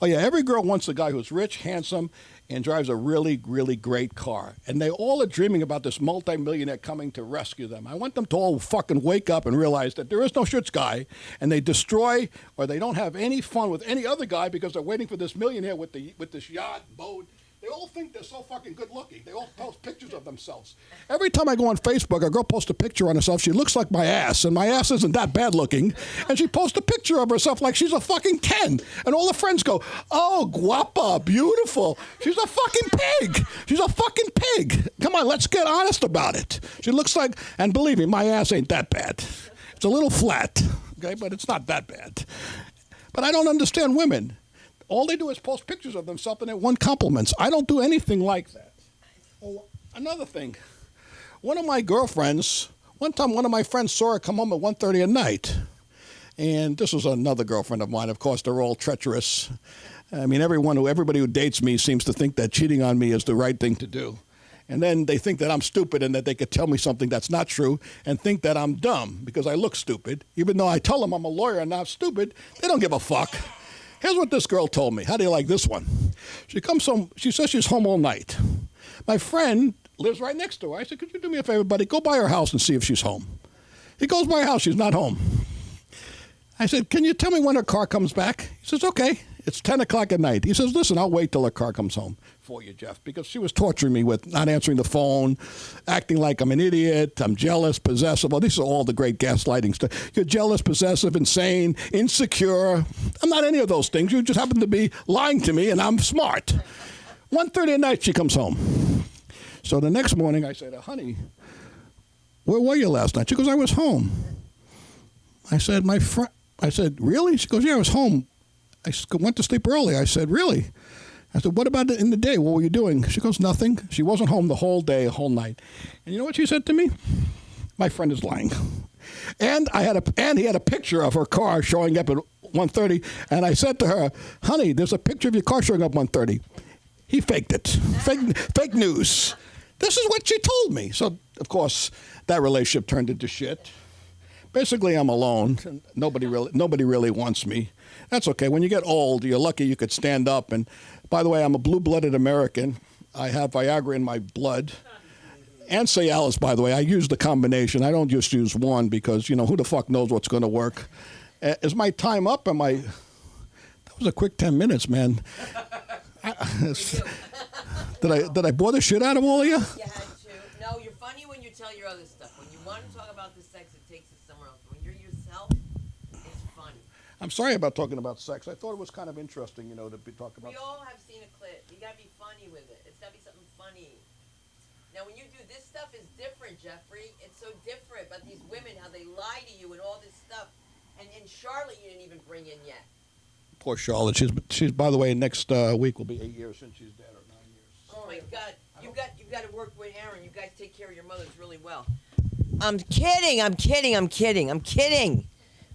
S2: Oh, yeah, every girl wants a guy who's rich, handsome, and drives a really, really great car. And they all are dreaming about this multimillionaire coming to rescue them. I want them to all fucking wake up and realize that there is no such guy, and they destroy or they don't have any fun with any other guy because they're waiting for this millionaire with this yacht, boat. They all think they're so fucking good looking. They all post pictures of themselves. Every time I go on Facebook, a girl posts a picture on herself. She looks like my ass, and my ass isn't that bad looking. And she posts a picture of herself like she's a fucking 10. And all the friends go, oh, guapa, beautiful. She's a fucking pig. She's a fucking pig. Come on, let's get honest about it. She looks like, and believe me, my ass ain't that bad. It's a little flat, okay, but it's not that bad. But I don't understand women. All they do is post pictures of themselves and they want compliments. I don't do anything like that. Oh, another thing. One of my girlfriends, one time one of my friends saw her come home at 1:30 at night. And this was another girlfriend of mine. Of course, they're all treacherous. I mean, everybody who dates me seems to think that cheating on me is the right thing to do. And then they think that I'm stupid and that they could tell me something that's not true and think that I'm dumb because I look stupid. Even though I tell them I'm a lawyer and not stupid, they don't give a fuck. Here's what this girl told me. How do you like this one? She comes home. She says she's home all night. My friend lives right next to her. I said, could you do me a favor, buddy? Go by her house and see if she's home. He goes by her house. She's not home. I said, can you tell me when her car comes back? He says, okay. It's 10 o'clock at night. He says, listen, I'll wait till her car comes home for you, Jeff, because she was torturing me with not answering the phone, acting like I'm an idiot, I'm jealous, possessive. Well, these are all the great gaslighting stuff. You're jealous, possessive, insane, insecure. I'm not any of those things. You just happen to be lying to me, and I'm smart. 1:30 at night, she comes home. So the next morning, I said, honey, where were you last night? She goes, I was home. I said, really? She goes, yeah, I was home. I went to sleep early. I said, really? I said, what about in the day? What were you doing? She goes, nothing. She wasn't home the whole day, the whole night. And you know what she said to me? My friend is lying. And he had a picture of her car showing up at 1:30. And I said to her, honey, there's a picture of your car showing up 1:30. He faked it. Fake news. This is what she told me. So, of course, that relationship turned into shit. Basically, I'm alone. Nobody really wants me. That's okay. When you get old, you're lucky you could stand up. And by the way, I'm a blue-blooded American. I have Viagra in my blood. And Cialis, by the way. I use the combination. I don't just use one because, who the fuck knows what's going to work. Is my time up? That was a quick 10 minutes, man. Did I bore the shit out of all of you?
S3: You had to. No, you're funny when you tell your other stuff. When you want to talk about the sex, it takes it somewhere else. When you're yourself, it's funny.
S2: I'm sorry about talking about sex. I thought it was kind of interesting, to be talking about.
S3: We all have seen a clip. You gotta be funny with it. It's gotta be something funny. Now, when you do this stuff, is different, Jeffrey. It's so different. But these women, how they lie to you and all this stuff. And Charlotte, you didn't even bring in yet.
S2: Poor Charlotte. She's by the way, next week will be 8 years since she's dead, or 9 years.
S3: Oh my God, you've got to work with Aaron. You guys take care of your mothers really well.
S1: I'm kidding.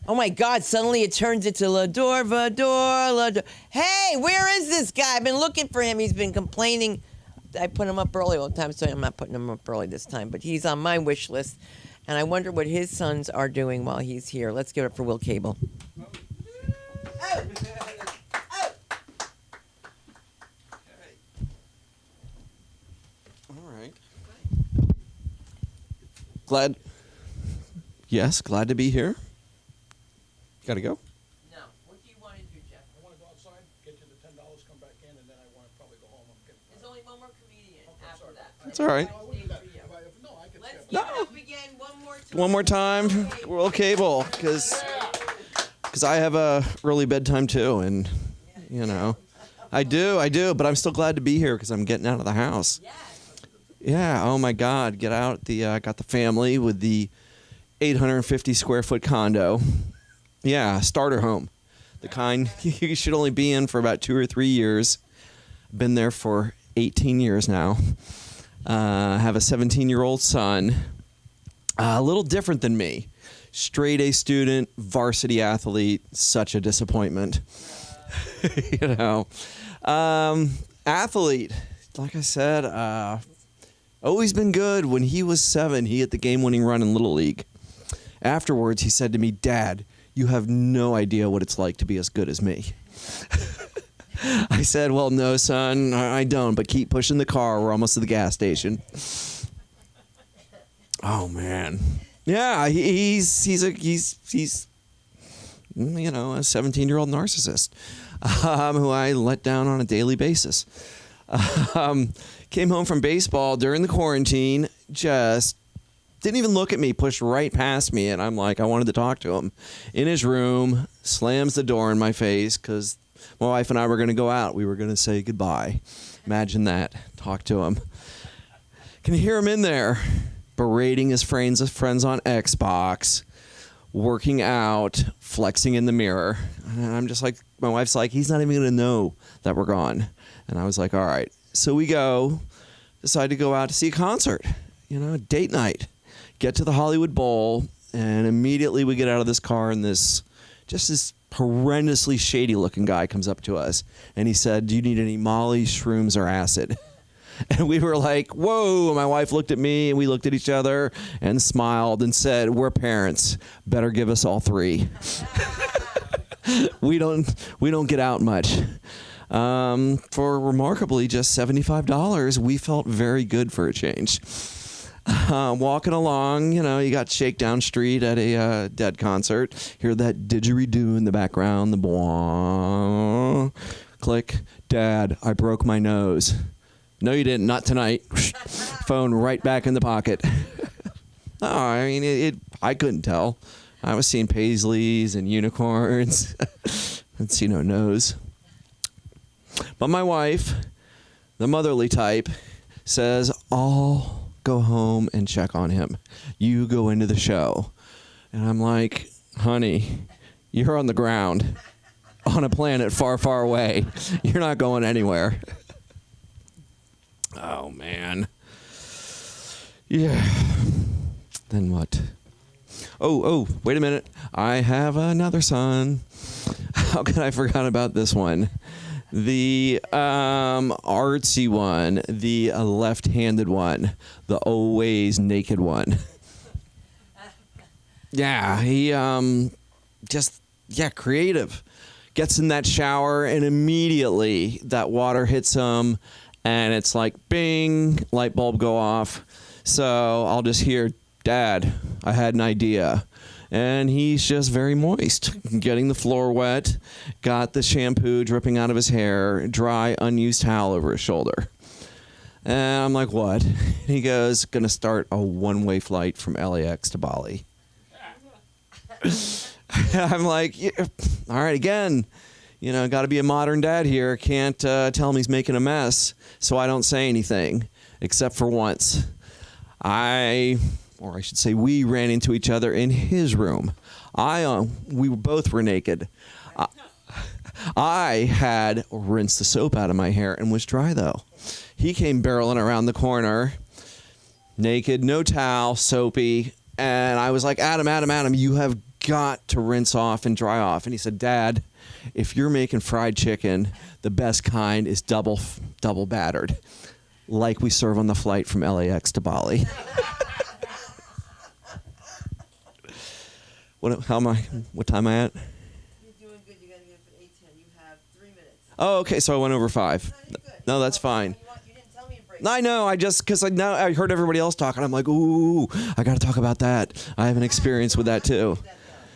S1: Oh my God, suddenly it turns into Lador, Vador, Lador. Hey, where is this guy? I've been looking for him. He's been complaining. I put him up early all the time, so I'm not putting him up early this time. But he's on my wish list. And I wonder what his sons are doing while he's here. Let's give it up for Will Cable.
S3: Oh.
S8: All right. Glad to be here. Got to go?
S3: No. What do you want to do, Jeff?
S2: I want to go outside, get you the $10, come back in, and then I want to probably go home.
S3: There's only one more comedian after
S2: sorry.
S3: that.
S8: That's all right.
S2: No, I can
S3: Let's
S2: skip.
S3: give it up again one more time.
S8: One more time, Will Cable, because I have a early bedtime too, and I do, but I'm still glad to be here because I'm getting out of the house.
S3: Yes.
S8: Yeah. Oh my God, get out. Got the family with the 850 square foot condo. Yeah, starter home, the kind you should only be in for about 2 or 3 years. Been there for 18 years now. Have a 17-year-old son. A little different than me. Straight A student, varsity athlete. Such a disappointment. Athlete. Like I said, always been good. When he was 7, he hit the game-winning run in Little League. Afterwards, he said to me, "Dad, you have no idea what it's like to be as good as me." I said, "Well, no, son, I don't, but keep pushing the car. We're almost to the gas station." Oh man, yeah, he's a 17-year-old narcissist who I let down on a daily basis. Came home from baseball during the quarantine, just didn't even look at me, pushed right past me, and I'm like, I wanted to talk to him. In his room, slams the door in my face because my wife and I were going to go out. We were going to say goodbye. Imagine that. Talk to him. Can you hear him in there berating his friends on Xbox, working out, flexing in the mirror. And I'm just like, my wife's like, he's not even going to know that we're gone. And I was like, all right. So we decide to go out to see a concert, date night. Get to the Hollywood Bowl, and immediately we get out of this car, and this horrendously shady-looking guy comes up to us, and he said, "Do you need any Molly, shrooms, or acid?" And we were like, whoa. My wife looked at me, and we looked at each other and smiled and said, "We're parents. Better give us all 3. We don't get out much. For remarkably just $75, we felt very good for a change. Walking along, you got Shakedown Street at a Dead concert. Hear that didgeridoo in the background, the bwah. Click. "Dad, I broke my nose." "No, you didn't. Not tonight." Phone right back in the pocket. No, I mean, I couldn't tell. I was seeing paisleys and unicorns. I'd see no nose. But my wife, the motherly type, says, "I'll go home and check on him. You go into the show." And I'm like, "Honey, you're on the ground on a planet far, far away. You're not going anywhere." Oh, man. Yeah. Then what? Oh, wait a minute. I have another son. How could I forget about this one? The artsy one, the left-handed one, the always naked one. Yeah, he creative. Gets in that shower and immediately that water hits him and it's like bing, light bulb go off. So I'll just hear, "Dad, I had an idea." and he's just very moist, getting the floor wet, got the shampoo dripping out of his hair, dry, unused towel over his shoulder. And I'm like, what? He goes, gonna start a one-way flight from LAX to Bali. I'm like, yeah, all right, again, you know, got to be a modern dad here. Can't tell him he's making a mess, so I don't say anything, except for once. I should say we ran into each other in his room. We both were naked. I had rinsed the soap out of my hair and was dry, though. He came barreling around the corner, naked, no towel, soapy, and I was like, Adam, you have got to rinse off and dry off. And he said, Dad, if you're making fried chicken, the best kind is double battered, like we serve on the flight from LAX to Bali. What time am I at?
S3: You're doing good. You gotta get up at 8:10. You have 3 minutes.
S8: Oh, okay, so I went over 5.
S3: No, you're good.
S8: No, that's fine.
S3: You didn't tell me to break.
S8: No, I know. Because now I heard everybody else talking. I'm like, ooh, I got to talk about that. I have an experience with that too.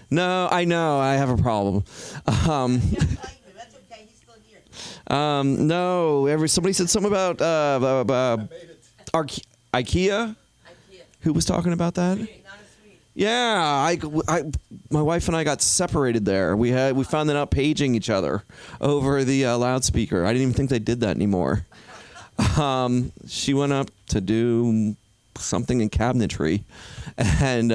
S8: No, I know. I have a problem.
S3: That's okay. He's still here.
S8: No, somebody said something about IKEA.
S3: IKEA.
S8: Who was talking about that?
S3: Not a suite.
S8: Yeah, my wife and I got separated there. We found them out paging each other over the loudspeaker. I didn't even think they did that anymore. She went up to do something in cabinetry, and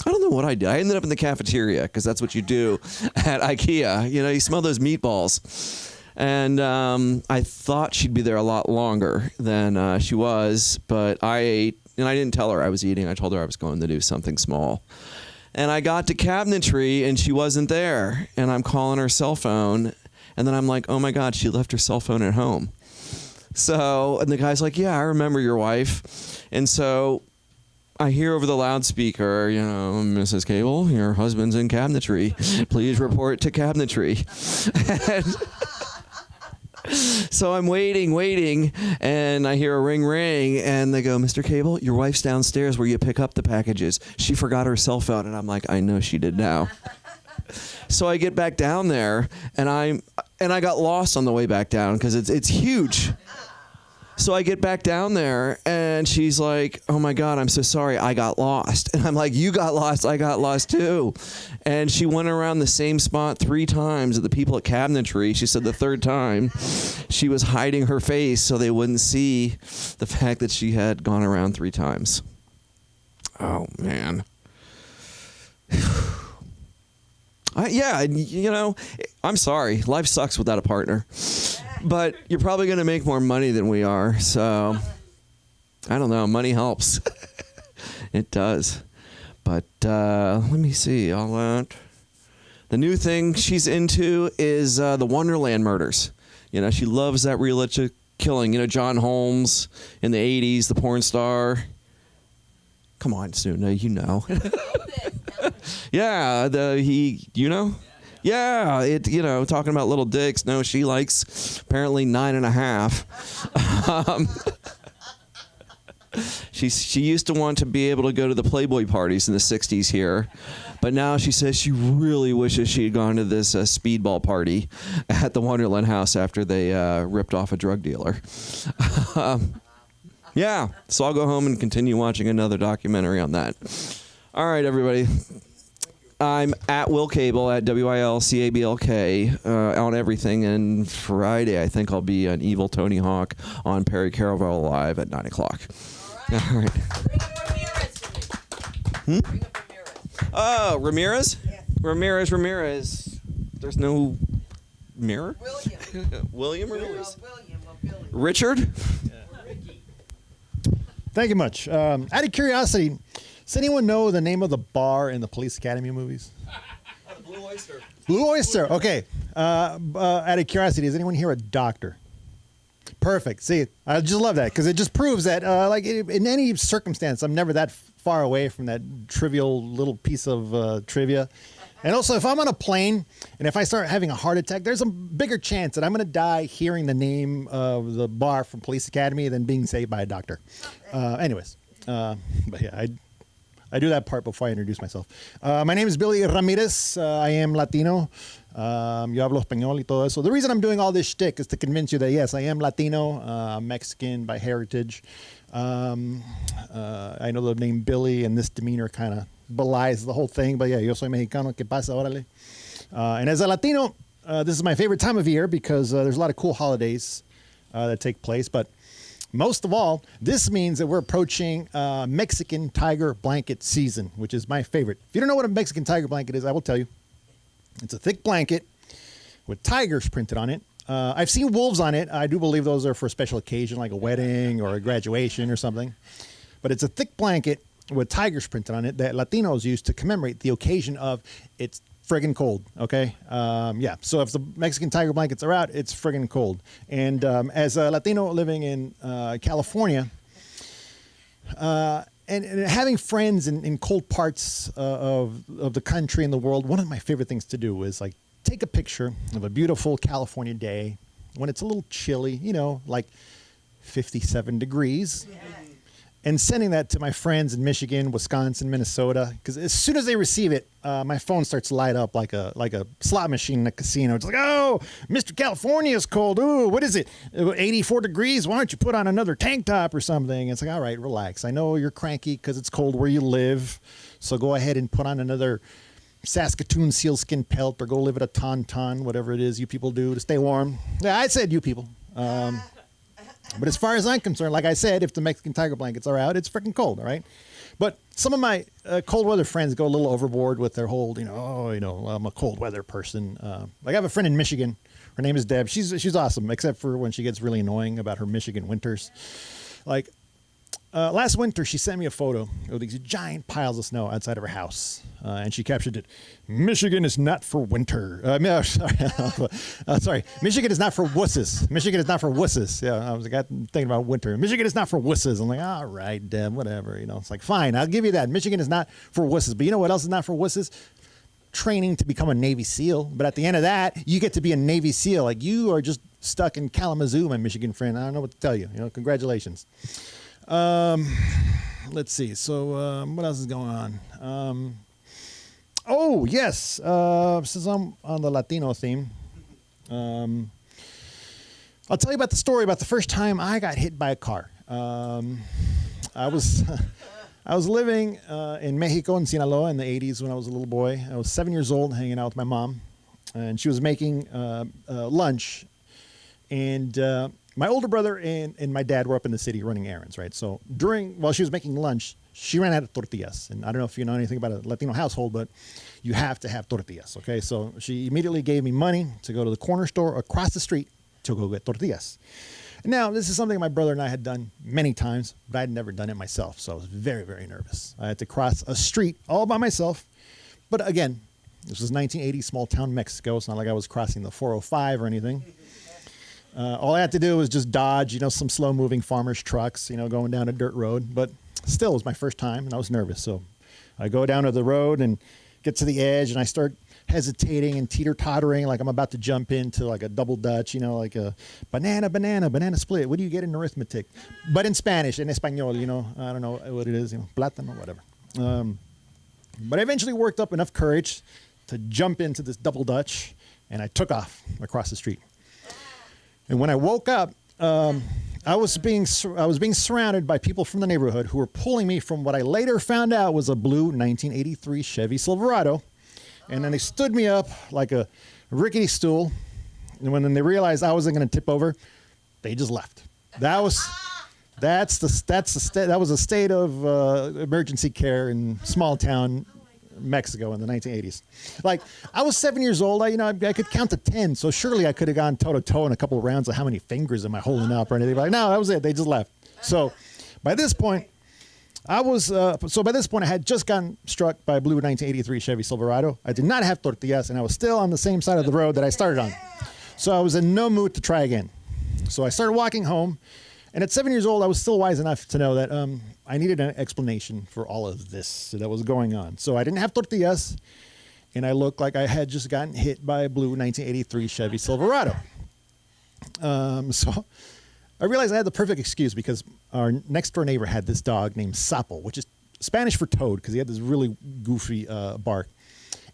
S8: I don't know what I did. I ended up in the cafeteria because that's what you do at IKEA. You know, you smell those meatballs. And I thought she'd be there a lot longer than she was, but I ate, and I didn't tell her I was eating. I told her I was going to do something small. And I got to cabinetry, and she wasn't there. And I'm calling her cell phone, and then I'm like, oh my God, she left her cell phone at home. So, and the guy's like, yeah, I remember your wife. And so I hear over the loudspeaker, you know, Mrs. Cable, your husband's in cabinetry. Please report to cabinetry. So I'm waiting, and I hear a ring, and they go, Mr. Cable, your wife's downstairs where you pick up the packages. She forgot her cell phone, and I'm like, I know she did now. So I get back down there, and I got lost on the way back down because it's huge. So I get back down there, and she's like, oh my God, I'm so sorry, I got lost. And I'm like, you got lost, I got lost too. And she went around the same spot 3 times at the people at cabinetry. She said the third time she was hiding her face so they wouldn't see the fact that she had gone around 3 times. Oh, man. Yeah, you know, I'm sorry. Life sucks without a partner. But you're probably going to make more money than we are. So, I don't know. Money helps. It does. But let me see. The new thing she's into is the Wonderland murders. You know, she loves that realistic killing. You know, John Holmes in the 80s, the porn star. Come on, Suna, you know. Yeah, you know? Yeah, talking about little dicks. No, she likes apparently 9.5. She used to want to be able to go to the Playboy parties in the 60s here, but now she says she really wishes she had gone to this speedball party at the Wonderland house after they ripped off a drug dealer. Yeah, so I'll go home and continue watching another documentary on that. All right, everybody. I'm at Will Cable, at WILCABLK, on everything. And Friday, I think I'll be on Evil Tony Hawk on Perry Caravel Live at 9 o'clock. All right.
S3: Bring up Ramirez for me. Bring up Ramirez.
S8: Oh, Ramirez?
S3: Yes.
S8: Ramirez. There's no mirror? William Ramirez?
S3: Billy.
S8: Richard?
S9: Thank you much. Out of curiosity, does anyone know the name of the bar in the Police Academy movies?
S2: Blue Oyster.
S9: Blue Oyster. Okay. Out of curiosity, is anyone here a doctor? Perfect. See, I just love that because it just proves that, in any circumstance, I'm never that far away from that trivial little piece of trivia. And also, if I'm on a plane and if I start having a heart attack, there's a bigger chance that I'm going to die hearing the name of the bar from Police Academy than being saved by a doctor. Anyways, but yeah, I do that part before I introduce myself. My name is Billy Ramirez. I am Latino. Yo hablo español y todo eso. The reason I'm doing all this shtick is to convince you that, yes, I am Latino. I'm Mexican by heritage. I know the name Billy and this demeanor kind of belies the whole thing. But yeah, yo soy mexicano. ¿Qué pasa? Órale. And as a Latino, this is my favorite time of year because there's a lot of cool holidays that take place. But most of all, this means that we're approaching Mexican tiger blanket season, which is my favorite. If you don't know what a Mexican tiger blanket is, I will tell you. It's a thick blanket with tigers printed on it. I've seen wolves on it. I do believe those are for a special occasion, like a wedding or a graduation or something. But it's a thick blanket with tigers printed on it that Latinos use to commemorate the occasion of it's friggin' cold, okay? Yeah, so if the Mexican tiger blankets are out, it's friggin' cold. And as a Latino living in California, and having friends in cold parts of the country and the world, one of my favorite things to do is like take a picture of a beautiful California day when it's a little chilly, you know, like 57 degrees. Yeah. And sending that to my friends in Michigan, Wisconsin, Minnesota, because as soon as they receive it, my phone starts to light up like a slot machine in a casino. It's like, oh, Mr. California is cold. Ooh, what is it? 84 degrees. Why don't you put on another tank top or something? It's like, all right, relax. I know you're cranky because it's cold where you live, so go ahead and put on another Saskatoon sealskin pelt or go live at a tauntaun, whatever it is you people do to stay warm. Yeah, I said you people. But as far as I'm concerned, like I said, if the Mexican tiger blankets are out, it's freaking cold, all right? But some of my cold weather friends go a little overboard with their whole, I'm a cold weather person. Like I have a friend in Michigan. Her name is Deb. She's awesome, except for when she gets really annoying about her Michigan winters. Like last winter, she sent me a photo of these giant piles of snow outside of her house. And she captioned it, Michigan is not for winter. Sorry. Michigan is not for wusses. Michigan is not for wusses. Yeah, I was thinking about winter. Michigan is not for wusses. I'm like, all right, Deb, whatever. It's like, fine, I'll give you that. Michigan is not for wusses. But you know what else is not for wusses? Training to become a Navy SEAL. But at the end of that, you get to be a Navy SEAL. Like you are just stuck in Kalamazoo, my Michigan friend. I don't know what to tell you. Congratulations. Let's see. So what else is going on? Oh, yes. Since I'm on the Latino theme, I'll tell you about the story about the first time I got hit by a car. I was living in Mexico, in Sinaloa, in the 80s when I was a little boy. I was 7 years old, hanging out with my mom, and she was making lunch. And my older brother and my dad were up in the city running errands, right? So while she was making lunch, she ran out of tortillas. And I don't know if you know anything about a Latino household, but you have to have tortillas, okay? So she immediately gave me money to go to the corner store across the street to go get tortillas. Now, this is something my brother and I had done many times, but I had never done it myself. So I was very, very nervous. I had to cross a street all by myself. But again, this was 1980, small town Mexico. It's not like I was crossing the 405 or anything. All I had to do was just dodge, some slow-moving farmers' trucks, going down a dirt road. But still, it was my first time, and I was nervous. So I go down to the road and get to the edge, and I start hesitating and teeter-tottering like I'm about to jump into like a double Dutch, like a banana split. What do you get in arithmetic? But in Spanish, in Espanol, I don't know what it is, plátano, whatever. But I eventually worked up enough courage to jump into this double Dutch, and I took off across the street. And when I woke up, I was being surrounded by people from the neighborhood who were pulling me from what I later found out was a blue 1983 Chevy Silverado. And then they stood me up like a rickety stool. And when they realized I wasn't going to tip over, they just left. That was a state of emergency care in small town Mexico in the 1980s. Like, I was 7 years old. I could count to 10, so surely I could have gone toe-to-toe in a couple of rounds of how many fingers am I holding up or anything. But no, that was it. They just left. So by this point, I had just gotten struck by a blue 1983 Chevy Silverado. I did not have tortillas, and I was still on the same side of the road that I started on. So I was in no mood to try again. So I started walking home, and at 7 years old, I was still wise enough to know that I needed an explanation for all of this that was going on. So I didn't have tortillas, and I looked like I had just gotten hit by a blue 1983 Chevy Silverado. So I realized I had the perfect excuse because our next door neighbor had this dog named Sapo, which is Spanish for toad because he had this really goofy bark.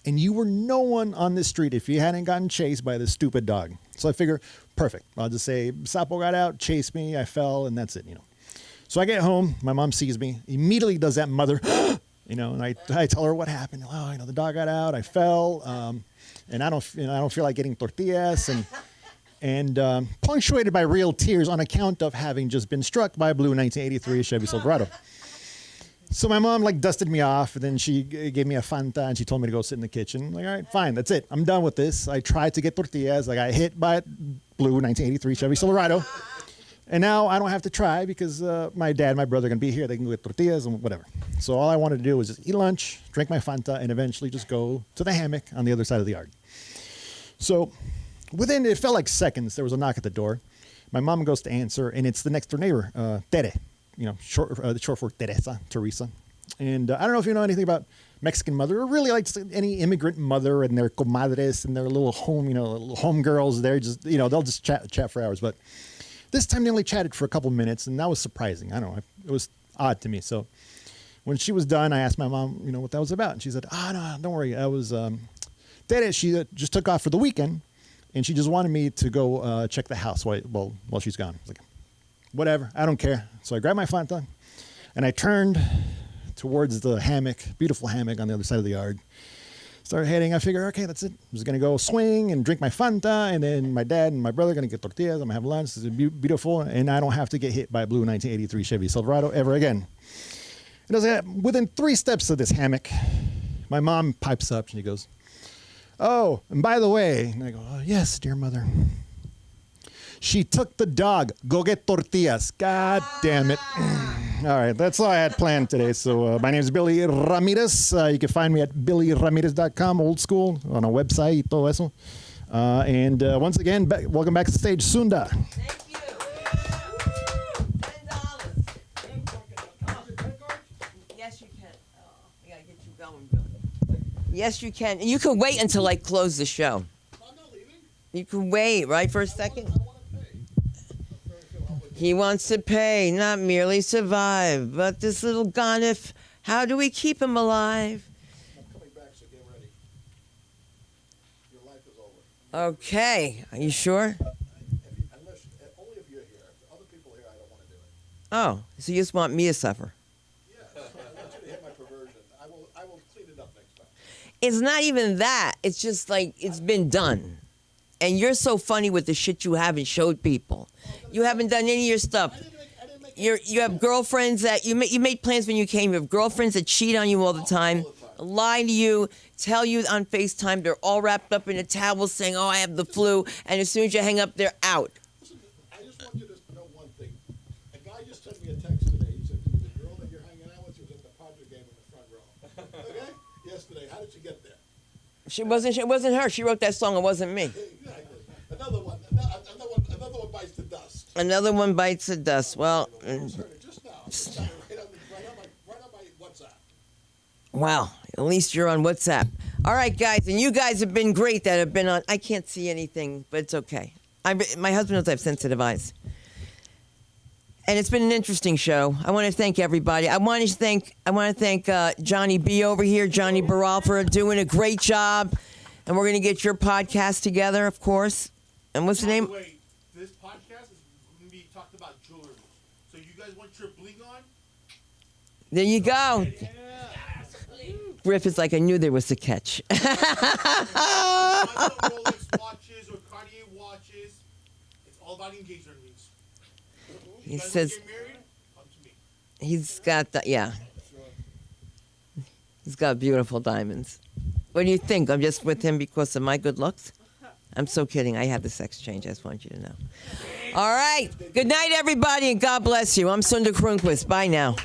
S9: And you were no one on this street if you hadn't gotten chased by this stupid dog. So I figure, perfect. I'll just say, Sapo got out, chased me, I fell, and that's it, you know. So I get home, my mom sees me, immediately does that mother, you know, and I tell her what happened. Oh, you know, the dog got out, I fell, and I don't feel like getting tortillas, and punctuated by real tears on account of having just been struck by a blue 1983 Chevy Silverado. So my mom like dusted me off, and then she gave me a Fanta, and she told me to go sit in the kitchen. I'm like, all right, fine, that's it. I'm done with this. I tried to get tortillas. I got hit by a blue 1983 Chevy Silverado. And now I don't have to try because my dad and my brother are going to be here. They can go get tortillas and whatever. So all I wanted to do was just eat lunch, drink my Fanta, and eventually just go to the hammock on the other side of the yard. So it felt like seconds, there was a knock at the door. My mom goes to answer, and it's the next door neighbor, Tere. You know, short for Teresa. And I don't know if you know anything about Mexican mother, or really like any immigrant mother and their comadres and their little home, you know, little home girls. They're just, you know, they'll just chat for hours. But this time they only chatted for a couple minutes, and that was surprising. I don't know, it was odd to me. So when she was done, I asked my mom, you know, what that was about, and she said, no, don't worry. I was Tere. She just took off for the weekend, and she just wanted me to go check the house while she's gone. I was like, whatever, I don't care. So I grabbed my Fanta, and I turned towards the hammock, beautiful hammock on the other side of the yard. Started heading. I figure, okay, that's it. I'm just going to go swing and drink my Fanta, and then my dad and my brother are going to get tortillas. I'm going to have lunch. This is beautiful, and I don't have to get hit by a blue 1983 Chevy Silverado ever again. And within 3 steps of this hammock, my mom pipes up, and she goes, oh, and by the way, and I go, oh, yes, dear mother. She took the dog. Go get tortillas. God damn it. All right, that's all I had planned today. So my name is Billy Ramirez. You can find me at billyramirez.com, old school, on a website, y todo eso. And once again, welcome back to the stage, Sunda.
S3: Thank you. $10. Yes, you can. Oh, I gotta get you going, Billy.
S1: Yes, you can. And you can wait until I close the show.
S2: I'm not leaving.
S1: You can wait, right, for a second?
S2: I want to pay.
S1: He wants to pay, not merely survive. But this little ganif, how do we keep him alive?
S2: I'm coming back, so get ready. Your life is over.
S1: Okay, are you sure?
S2: Only if you're here. If other people are here, I don't want to do it.
S1: Oh, so you just want me to suffer?
S2: Yes, I want you to hit my perversion. I will clean it up next time.
S1: It's not even that. It's just like it's been done. And you're so funny with the shit you haven't showed people. You haven't done any of your stuff. You have girlfriends that you made plans when you came. You have girlfriends that cheat on you all the time, lie to you, tell you on FaceTime they're all wrapped up in a towel saying, "Oh, I have the flu," and as soon as you hang up, they're out.
S2: Listen, I just want you to know one thing. A guy just sent me a text today. He said to me, the girl that you're hanging out with was at the Padre game in the front row. Okay? Yesterday. How did she get there?
S1: It wasn't her. She wrote that song. It wasn't me.
S2: Exactly. Another one bites the dust.
S1: Another one bites the dust. Well,
S2: Just now. Right on my WhatsApp.
S1: well, at least you're on WhatsApp. All right, guys, and you guys have been great that have been on. I can't see anything, but it's okay. My husband knows I have sensitive eyes. And it's been an interesting show. I want to thank everybody. I want to thank Johnny B over here, Johnny Baral, for doing a great job. And we're going to get your podcast together, of course. And what's the name?
S10: By the way, this podcast is going to be talked about jewelry. So you guys want your bling on?
S1: There you go.
S10: Yeah.
S1: Griff is like, I knew there was a catch.
S10: Rolex watches or Cartier watches. It's all about engagement rings.
S1: He
S10: You guys
S1: says
S10: want to get married? Come to me.
S1: he's got the, yeah. He's got beautiful diamonds. What do you think? I'm just with him because of my good looks? I'm so kidding. I had the sex change. I just want you to know. All right. Good night, everybody, and God bless you. I'm Sunda Kronquist. Bye now.